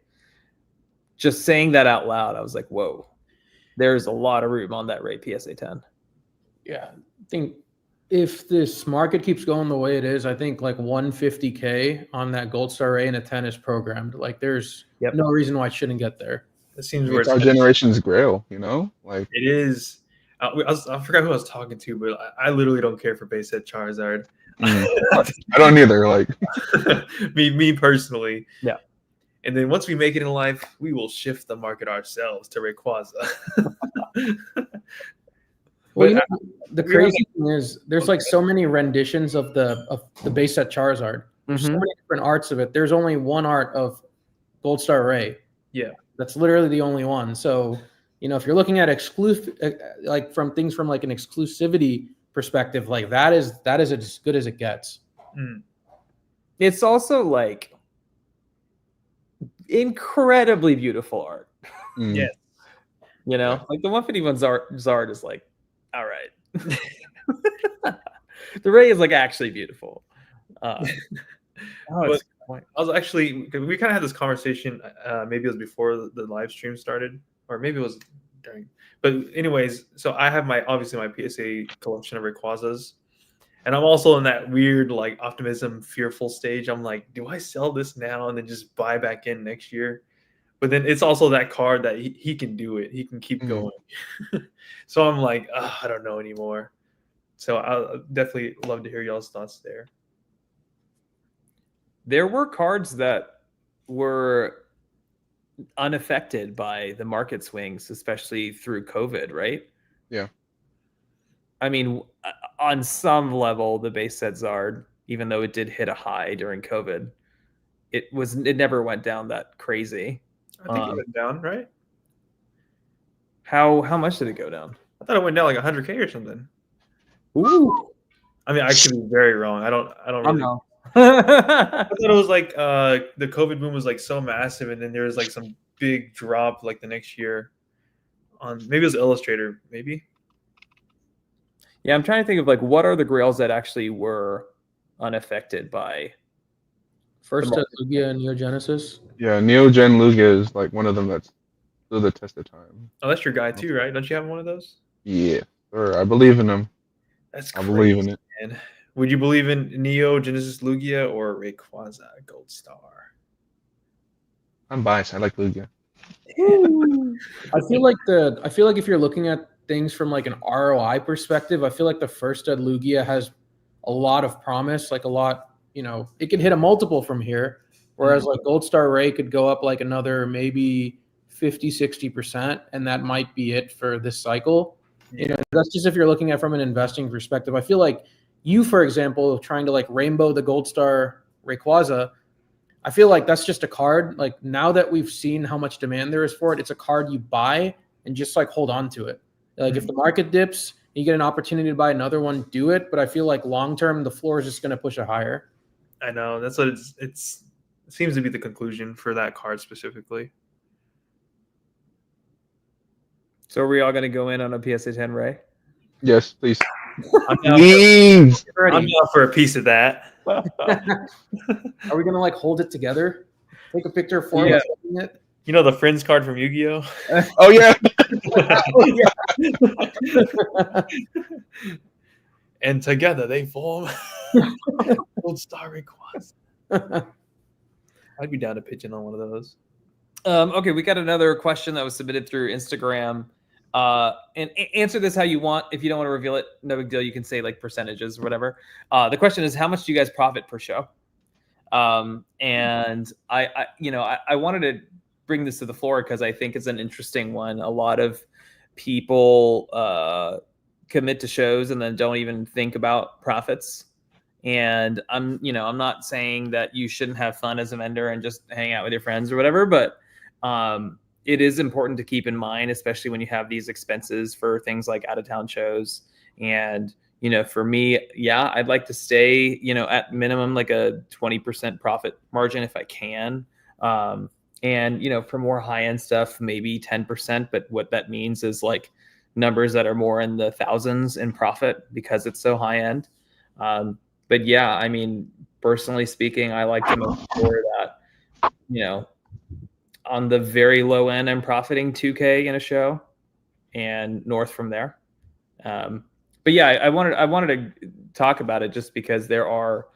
Just saying that out loud, I was like, whoa, there's a lot of room on that Ray PSA 10. Yeah, I think if this market keeps going the way it is, I think like 150K on that Gold Star Ray and a 10 is programmed. Like there's no reason why it shouldn't get there. It seems it's our generation's grail, you know? Like it is. I forgot who I was talking to, but I literally don't care for base set Charizard. I don't either. Like me personally. Yeah. And then once we make it in life, we will shift the market ourselves to Rayquaza. Well, you know, the crazy thing is there's like so many renditions of the base set Charizard. There's so many different arts of it. There's only one art of Gold Star Ray. Yeah. That's literally the only one. So, you know, if you're looking at exclusive, like from things from like an exclusivity perspective, like that is as good as it gets. It's also like incredibly beautiful art. Yes. You know, like the 151 Zard is like, all right. The Ray is like actually beautiful. I was actually, we kind of had this conversation, maybe it was before the live stream started, or maybe it was during. But anyways, so I have obviously my PSA collection of Rayquazas, and I'm also in that weird like optimism, fearful stage. I'm like, do I sell this now and then just buy back in next year? But then it's also that card that he can do it. He can keep going. So I'm like, I don't know anymore. So I'll definitely love to hear y'all's thoughts there. There were cards that were unaffected by the market swings, especially through COVID, right? Yeah. I mean, on some level, the base set Zard, even though it did hit a high during COVID, it never went down that crazy. I think it went down, right? How much did it go down? I thought it went down like 100K or something. Ooh. I mean, I could be very wrong. I don't really know. I thought it was like the COVID boom was like so massive, and then there was like some big drop like the next year on maybe it was Illustrator, maybe. Yeah, I'm trying to think of like what are the grails that actually were unaffected by first Lugia and Neogenesis. Yeah, Neogen Lugia is like one of them that's stood the test of time. Oh, that's your guy too, right? Don't you have one of those? Yeah, sure. I believe in him. That's crazy, I believe in it. Man. Would you believe in Neo Genesis Lugia or Rayquaza Gold Star? I'm biased. I like Lugia. I feel like if you're looking at things from like an ROI perspective, I feel like the first ed Lugia has a lot of promise, like a lot, you know, it could hit a multiple from here. Whereas like Gold Star Ray could go up like another maybe 50-60%, and that might be it for this cycle. You know, that's just if you're looking at from an investing perspective. I feel like you, for example, trying to like rainbow the Gold Star Rayquaza, I feel like that's just a card. Like now that we've seen how much demand there is for it, it's a card you buy and just like hold on to it. Like if the market dips, you get an opportunity to buy another one, do it. But I feel like long term, the floor is just going to push it higher. I know that's what it seems to be the conclusion for that card specifically. So are we all going to go in on a PSA 10, Ray? Yes, please. I'm down Please. I'm down for a piece of that. Are we going to like hold it together? Take a picture for Yeah. it? You know the Friends card from Yu-Gi-Oh? Oh yeah. And together they form Gold Star Rayquaza. I'd be down to pitch in on one of those. Okay, we got another question that was submitted through Instagram. And answer this how you want. If you don't want to reveal it, no big deal. You can say like percentages or whatever. The question is, how much do you guys profit per show? And I wanted to bring this to the floor because I think it's an interesting one. A lot of people commit to shows and then don't even think about profits. And I'm not saying that you shouldn't have fun as a vendor and just hang out with your friends or whatever, but it is important to keep in mind, especially when you have these expenses for things like out-of-town shows. And for me, yeah, I'd like to stay, at minimum like a 20% profit margin if I can. And for more high-end stuff, maybe 10%. But what that means is like numbers that are more in the thousands in profit because it's so high-end. But yeah, I mean, personally speaking, I like to make sure that, on the very low end, I'm profiting 2K in a show and north from there. But yeah, I wanted to talk about it just because there are,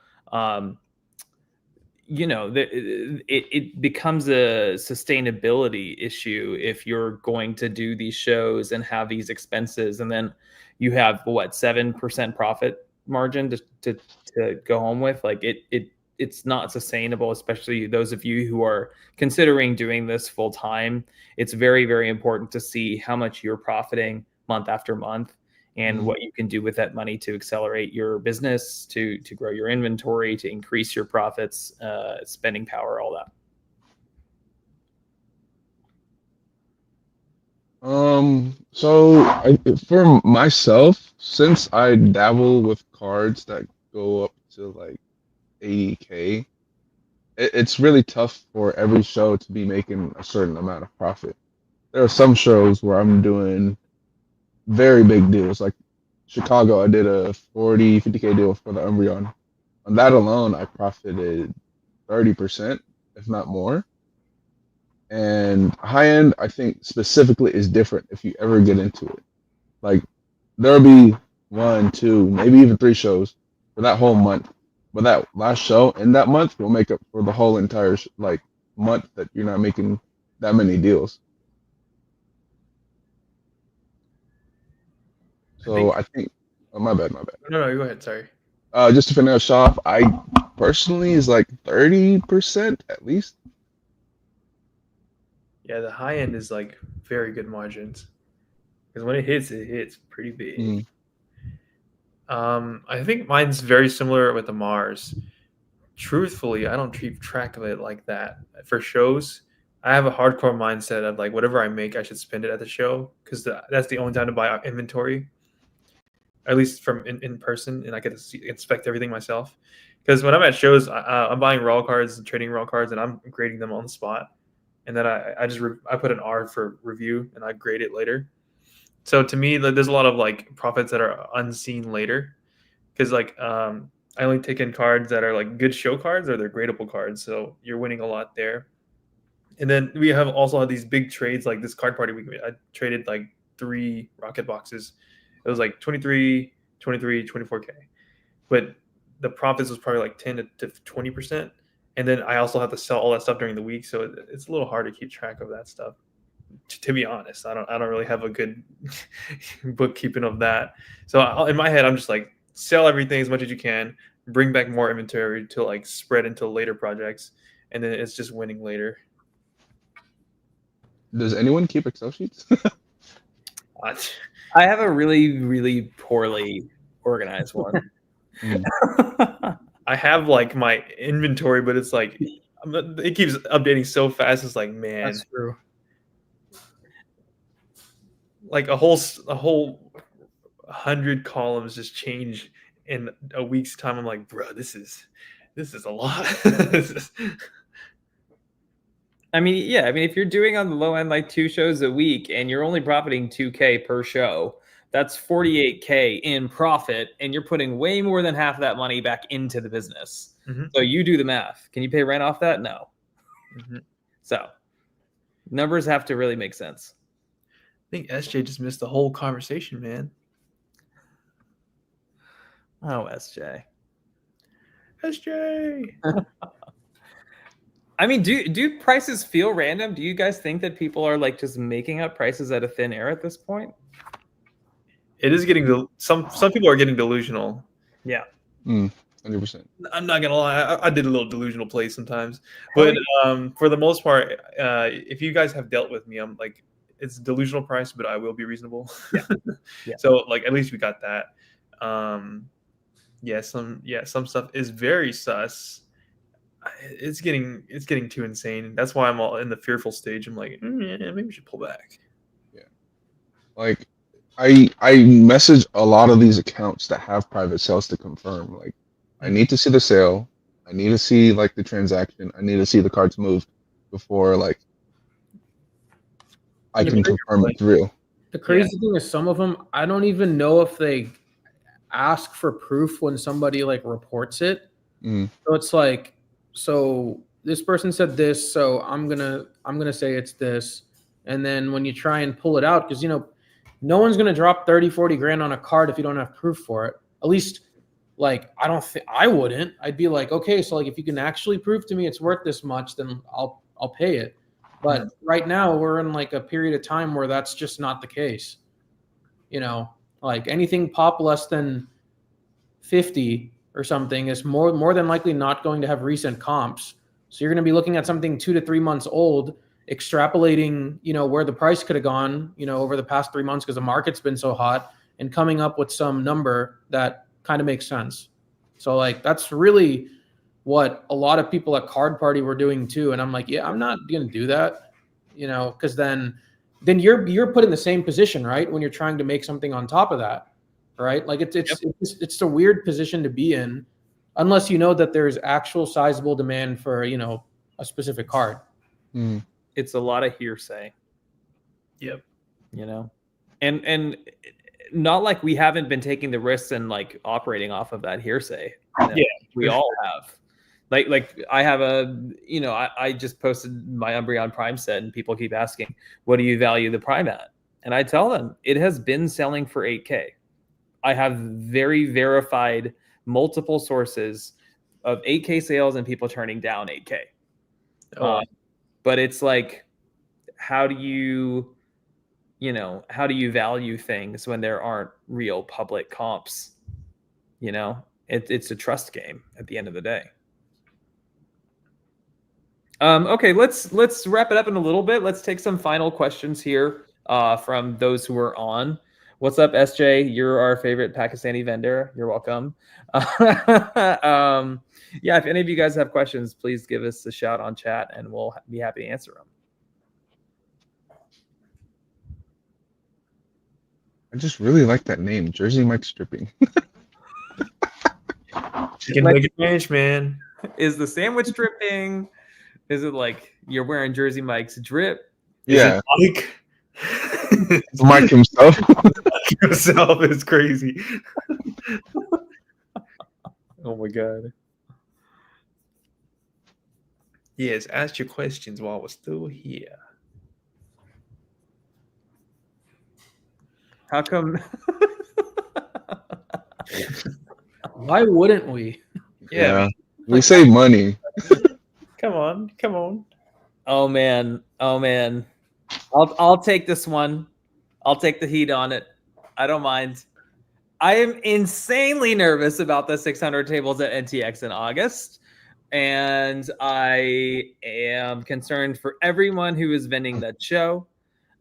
it becomes a sustainability issue if you're going to do these shows and have these expenses, and then you have 7% profit margin to go home with. Like it's not sustainable, especially those of you who are considering doing this full time. It's very, very important to see how much you're profiting month after month and what you can do with that money to accelerate your business, to grow your inventory, to increase your profits, spending power, all that. So for myself, since I dabble with cards that go up to like 80K, it's really tough for every show to be making a certain amount of profit. There are some shows where I'm doing very big deals. Like Chicago, I did a 50K deal for the Umbreon. On that alone, I profited 30%, if not more. And high end, I think specifically is different if you ever get into it. Like there'll be 1, 2, maybe even 3 shows for that whole month. But that last show in that month will make up for the whole entire month that you're not making that many deals. So I think, oh, my bad. No, go ahead. Sorry. Just to finish off, I personally is like 30% at least. Yeah, the high end is like very good margins because when it hits pretty big. I think mine's very similar with the Mars. Truthfully, I don't keep track of it like that. For shows, I have a hardcore mindset of like whatever I make, I should spend it at the show because that's the only time to buy inventory, at least from in person, and I get to inspect everything myself. Because when I'm at shows, I'm buying raw cards and trading raw cards, and I'm grading them on the spot. And then I put an R for review, and I grade it later. So to me, there's a lot of like profits that are unseen later, because like I only take in cards that are like good show cards or they're gradable cards. So you're winning a lot there. And then we also had these big trades like this card party week. I traded like 3 rocket boxes. It was like 23, 24K. But the profits was probably like 10 to 20%. And then I also have to sell all that stuff during the week. So it's a little hard to keep track of that stuff. To be honest, I don't really have a good bookkeeping of that. So in my head, I'm just like, sell everything as much as you can, bring back more inventory to like spread into later projects, and then it's just winning later. Does anyone keep Excel sheets? I have a really, really poorly organized one. I have like my inventory, but it's like it keeps updating so fast. It's like, man, That's true. like a whole 100 columns just change in a week's time. I'm like, bro, this is a lot. I mean, yeah. I mean, if you're doing on the low end like 2 shows a week and you're only profiting $2K per show, that's $48K in profit, and you're putting way more than half of that money back into the business. So you do the math. Can you pay rent off that? No. So numbers have to really make sense. I think SJ just missed the whole conversation, man. Oh, SJ. I mean, do prices feel random? Do you guys think that people are like just making up prices out of thin air at this point? It is getting some people are getting delusional. Yeah. 100%. I'm not gonna lie, I did a little delusional play sometimes, but for the most part, if you guys have dealt with me, I'm like, it's delusional price, but I will be reasonable. Yeah. So like, at least we got that. Some stuff is very sus. It's getting too insane. That's why I'm all in the fearful stage. I'm like, maybe we should pull back. Yeah. Like, I message a lot of these accounts that have private sales to confirm. Like, I need to see the sale. I need to see like the transaction. I need to see the cards moved before like I can confirm it's real. The crazy thing is, some of them, I don't even know if they ask for proof when somebody like reports it. So it's like, so this person said this, so I'm gonna say it's this, and then when you try and pull it out, because no one's gonna drop 30-40 grand on a card if you don't have proof for it. At least, like, I wouldn't. I'd be like, okay, so like if you can actually prove to me it's worth this much, then I'll pay it. But right now we're in like a period of time where that's just not the case. Like anything pop less than 50 or something is more than likely not going to have recent comps. So you're going to be looking at something 2 to 3 months old, extrapolating, where the price could have gone, over the past 3 months because the market's been so hot, and coming up with some number that kind of makes sense. So like that's really what a lot of people at Card Party were doing too. And I'm like, yeah, I'm not going to do that, because then you're put in the same position, right? When you're trying to make something on top of that, right? Like it's a weird position to be in, unless you know that there's actual sizable demand for, a specific card. It's a lot of hearsay. Yep. And not like we haven't been taking the risks and like operating off of that hearsay. We all have. Like I have I just posted my Umbreon Prime set, and people keep asking, what do you value the Prime at? And I tell them it has been selling for 8K. I have very verified multiple sources of 8K sales and people turning down 8K. But it's like, how do you value things when there aren't real public comps? It's a trust game at the end of the day. Okay, let's wrap it up in a little bit. Let's take some final questions here from those who are on. What's up, SJ? You're our favorite Pakistani vendor. You're welcome. Yeah, if any of you guys have questions, please give us a shout on chat, and we'll be happy to answer them. I just really like that name, Jersey Mike Stripping. Chicken nugget ranch, man. Is the sandwich dripping? Is it like you're wearing Jersey Mike's drip? Yeah. Mike? Mike himself. Mike himself is crazy. Oh my god. Yes, ask your questions while we're still here. How come? Why wouldn't we? Yeah. We save money. Come on. Oh man. I'll take this one. I'll take the heat on it. I don't mind. I am insanely nervous about the 600 tables at NTX in August. And I am concerned for everyone who is vending that show.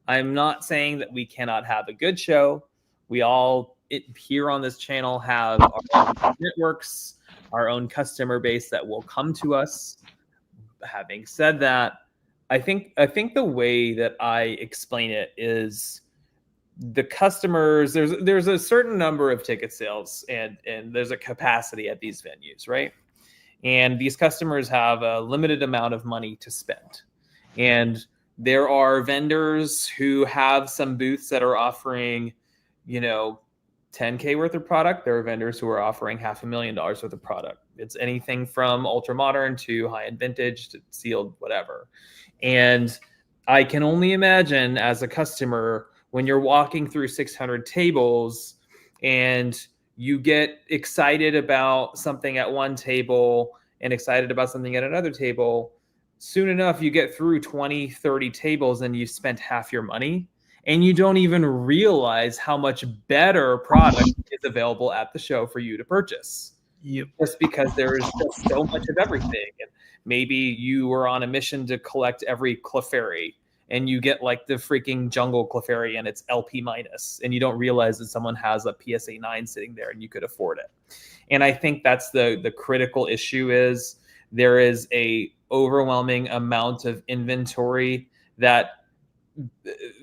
I'm not saying that we cannot have a good show. We all here on this channel have our own networks, our own customer base that will come to us. Having said that, I think the way that I explain it is the customers, there's a certain number of ticket sales and there's a capacity at these venues, right? And these customers have a limited amount of money to spend. And there are vendors who have some booths that are offering, $10K worth of product. There are vendors who are offering $500,000 worth of product. It's anything from ultra modern to high-end vintage to sealed, whatever. And I can only imagine as a customer, when you're walking through 600 tables and you get excited about something at one table and excited about something at another table, soon enough you get through 20, 30 tables and you spent half your money and you don't even realize how much better product is available at the show for you to purchase. Yep. Just because there is just so much of everything. And maybe you were on a mission to collect every Clefairy and you get like the freaking jungle Clefairy and it's LP minus, and you don't realize that someone has a PSA 9 sitting there and you could afford it. And I think that's the critical issue is there is a overwhelming amount of inventory that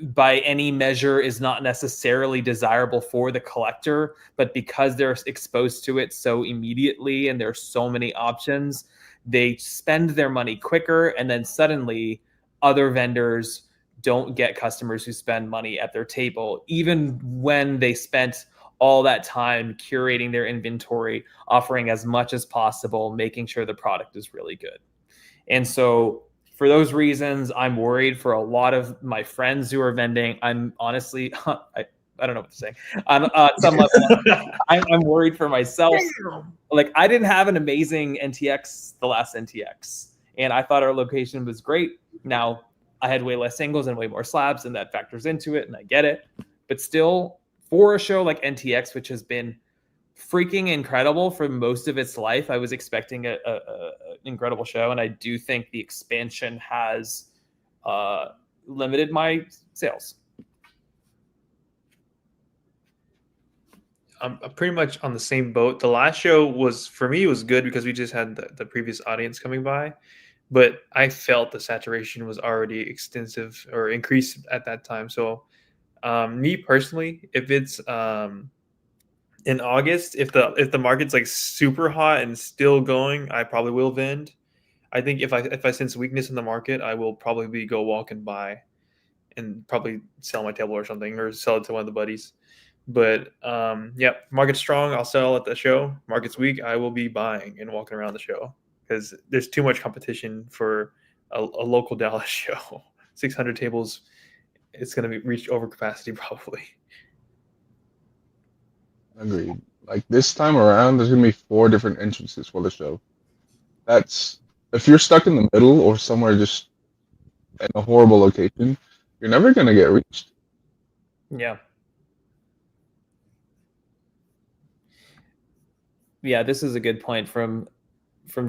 by any measure is not necessarily desirable for the collector, but because they're exposed to it so immediately and there's so many options, they spend their money quicker, and then suddenly other vendors don't get customers who spend money at their table, even when they spent all that time curating their inventory, offering as much as possible, making sure the product is really good. And so for those reasons, I'm worried for a lot of my friends who are vending. I'm honestly, I don't know what to say. On some level, I'm worried for myself. Like, I didn't have an amazing NTX, the last NTX, and I thought our location was great. Now, I had way less singles and way more slabs, and that factors into it, and I get it. But still, for a show like NTX, which has been freaking incredible for most of its life, I was expecting an incredible show, and I do think the expansion has limited my sales. I'm pretty much on the same boat. The last show was, for me, it was good because we just had the previous audience coming by, but I felt the saturation was already extensive or increased at that time. So me personally, if it's in August, if the market's like super hot and still going, I probably will vend. I think if I sense weakness in the market, I will probably go walk and buy and probably sell my table or something, or sell it to one of the buddies. But yeah, market's strong, I'll sell at the show. Market's weak, I will be buying and walking around the show because there's too much competition for a local Dallas show. 600 tables, it's going to be reached over capacity probably. Agreed. Like this time around, there's gonna be 4 different entrances for the show. That's if you're stuck in the middle or somewhere just in a horrible location, you're never gonna get reached. Yeah. Yeah, this is a good point from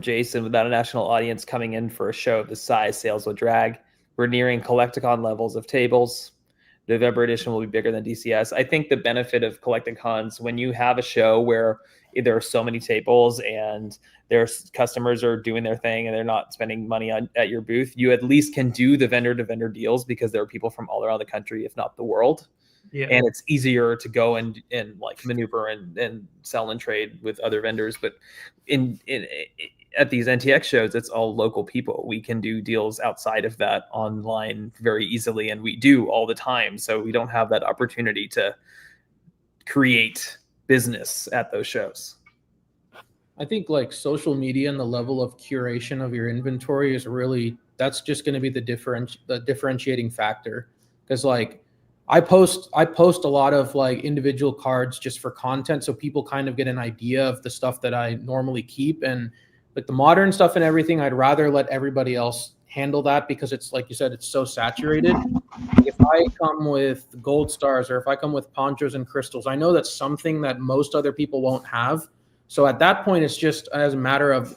Jason. Without a national audience coming in for a show of this size, sales will drag. We're nearing Collecticon levels of tables. November edition will be bigger than DCS. I think the benefit of Collecticons, when you have a show where there are so many tables and there's customers are doing their thing and they're not spending money at your booth, you at least can do the vendor-to-vendor deals because there are people from all around the country, if not the world. Yeah. And it's easier to go and like maneuver and sell and trade with other vendors. But at these NTX shows, it's all local people. We can do deals outside of that online very easily, and we do all the time. So we don't have that opportunity to create business at those shows. I think like social media and the level of curation of your inventory is really, that's just going to be the differentiating factor. Because like I post a lot of like individual cards just for content, so people kind of get an idea of the stuff that I normally keep. And like the modern stuff and everything, I'd rather let everybody else handle that because it's like you said, it's so saturated. If I come with gold stars or if I come with ponchos and crystals, I know that's something that most other people won't have. So at that point, it's just as a matter of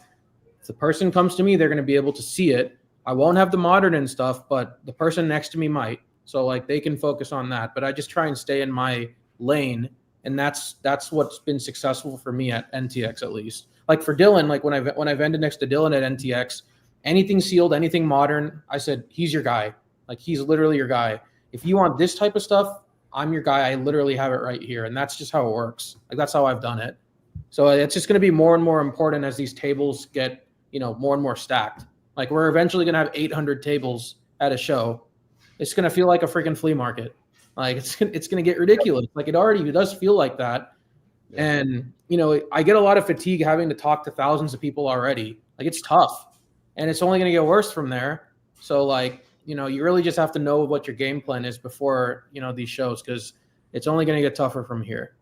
if the person comes to me, they're going to be able to see it. I won't have the modern and stuff, but the person next to me might. So like they can focus on that. But I just try and stay in my lane and that's what's been successful for me at NTX at least. Like for Dylan, like when I vended next to Dylan at NTX, anything sealed, anything modern, I said he's your guy. Like he's literally your guy. If you want this type of stuff, I'm your guy. I literally have it right here, and that's just how it works. Like that's how I've done it. So it's just going to be more and more important as these tables get, more and more stacked. Like we're eventually going to have 800 tables at a show. It's going to feel like a freaking flea market. Like it's going to get ridiculous. Like it already does feel like that. Yeah. And, I get a lot of fatigue having to talk to thousands of people already. Like it's tough, and it's only going to get worse from there. So like, you really just have to know what your game plan is before, these shows, because it's only going to get tougher from here.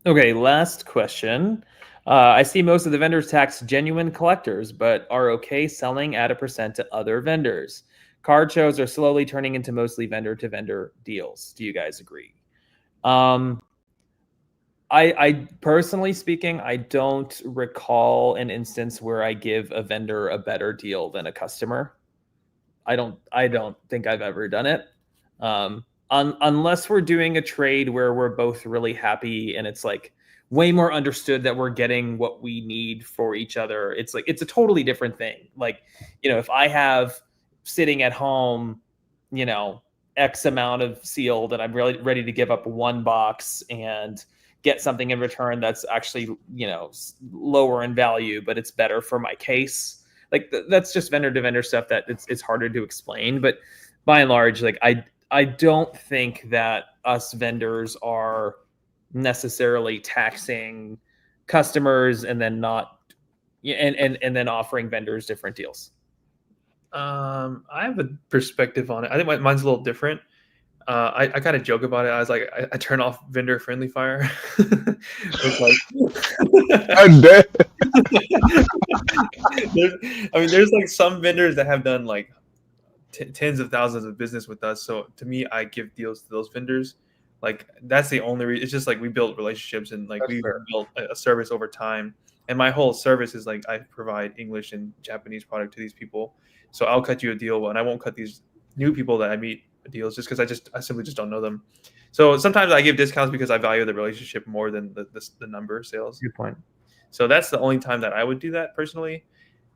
Okay, last question. I see most of the vendors tax genuine collectors, but are okay selling at a % to other vendors. Card shows are slowly turning into mostly vendor-to-vendor deals. Do you guys agree? I personally speaking, I don't recall an instance where I give a vendor a better deal than a customer. I don't think I've ever done it. Unless we're doing a trade where we're both really happy and it's like way more understood that we're getting what we need for each other. It's like, it's a totally different thing. Like, if I have sitting at home, X amount of sealed and I'm really ready to give up one box and get something in return that's actually, lower in value, but it's better for my case. Like that's just vendor to vendor stuff that it's harder to explain. But by and large, like I don't think that us vendors are necessarily taxing customers and then not and then offering vendors different deals. I have a perspective on it. I think mine's a little different. I kind of joke about it. I was like, I turn off vendor friendly fire. It's like, I'm dead. there's like some vendors that have done like tens of thousands of business with us. So to me, I give deals to those vendors. Like that's the only reason. It's just like we build relationships and like we built a service over time. And my whole service is like I provide English and Japanese product to these people. So I'll cut you a deal, and I won't cut these new people that I meet deals just because I simply just don't know them. So sometimes I give discounts because I value the relationship more than the number of sales. Good point. So that's the only time that I would do that personally.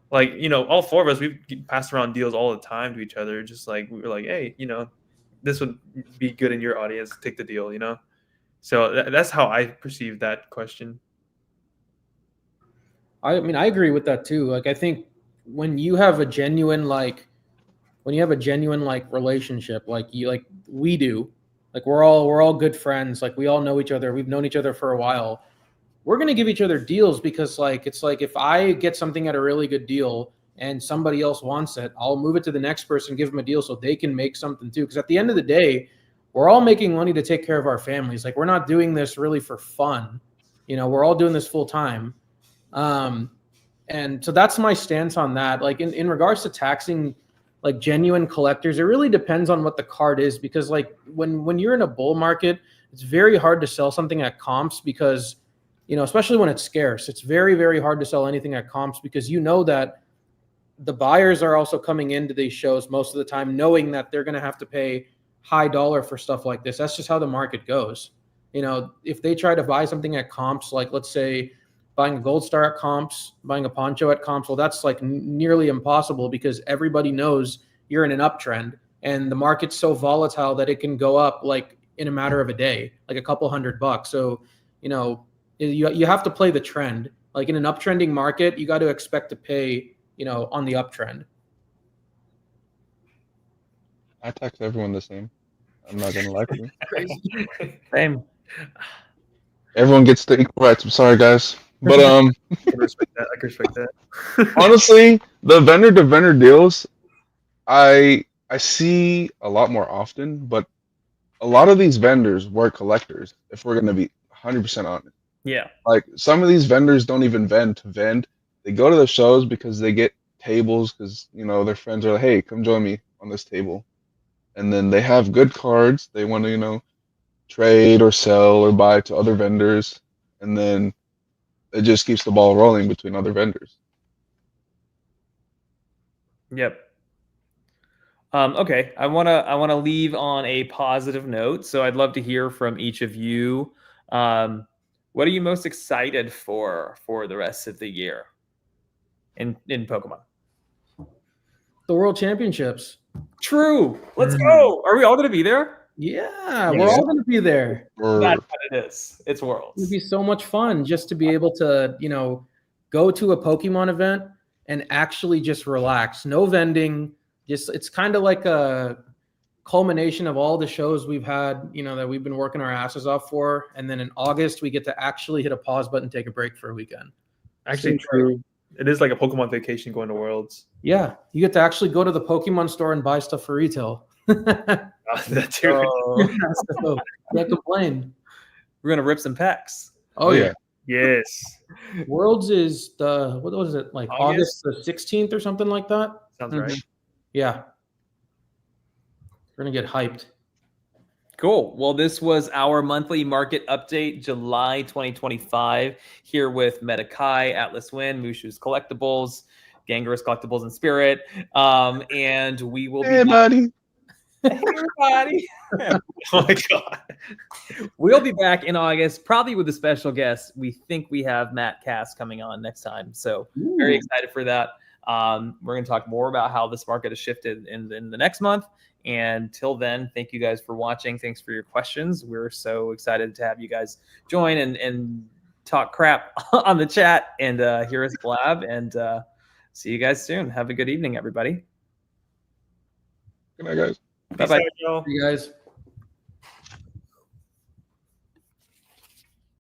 Like, all four of us, we've passed around deals all the time to each other. Just like, we were like, hey, this would be good in your audience. Take the deal, So that's how I perceive that question. I mean, I agree with that too. Like, I think when you have a genuine, relationship, like we do, like we're all good friends. Like we all know each other. We've known each other for a while. We're going to give each other deals because it's like if I get something at a really good deal and somebody else wants it, I'll move it to the next person, give them a deal so they can make something too. Because at the end of the day, we're all making money to take care of our families. Like we're not doing this really for fun. We're all doing this full time. And so that's my stance on that. Like in regards to taxing like genuine collectors, it really depends on what the card is, because like when you're in a bull market, it's very hard to sell something at comps because especially when it's scarce, it's very, very hard to sell anything at comps because that the buyers are also coming into these shows most of the time knowing that they're going to have to pay high dollar for stuff like this. That's just how the market goes. If they try to buy something at comps, like let's say buying a gold star at comps, buying a poncho at comps, well, that's like nearly impossible because everybody knows you're in an uptrend and the market's so volatile that it can go up like in a matter of a day, like a couple $100. So, you have to play the trend. Like in an uptrending market, you got to expect to pay, on the uptrend. I tax everyone the same. I'm not gonna lie to you. Crazy. Same. Everyone gets the equal rights. I'm sorry, guys, but I can respect that. honestly, the vendor to vendor deals, I see a lot more often. But a lot of these vendors were collectors. If we're gonna be 100% honest. Yeah. Like some of these vendors don't even vend to vend. They go to the shows because they get tables because their friends are like, hey, come join me on this table. And then they have good cards. They want to, trade or sell or buy to other vendors. And then it just keeps the ball rolling between other vendors. Yep. Okay, I wanna leave on a positive note. So I'd love to hear from each of you. What are you most excited for the rest of the year in Pokemon? The World Championships. True. Let's go. Are we all gonna be there? Yeah, we're all going to be there. Or That's what it is. It's It Worlds. would be so much fun just to be able to, go to a Pokemon event and actually just relax. No vending. Just it's kind of like a culmination of all the shows we've had, that we've been working our asses off for. And then in August, we get to actually hit a pause button, take a break for a weekend. Actually, true. It is like a Pokemon vacation going to Worlds. Yeah, you get to actually go to the Pokemon store and buy stuff for retail. That too. Oh, Can't complain. we're gonna rip some packs. Oh yeah. Yes. Worlds is what was it, like August? August the 16th or something like that? Sounds right. Yeah. We're gonna get hyped. Cool. Well, this was our monthly market update, July 2025, here with MetaKhai, Atlas Wind, Mushu's Collectibles, Gengarous Collectibles and Spirit. And we will be hey, buddy. Hey, everybody. Oh my god. We'll be back in August, probably with a special guest. We think we have Matt Cass coming on next time. So very excited for that. We're going to talk more about how this market has shifted in the next month. And till then, thank you guys for watching. Thanks for your questions. We're so excited to have you guys join and talk crap on the chat and hear us blab. And see you guys soon. Have a good evening, everybody. Good night, guys. Bye-bye. Peace out, y'all. You guys.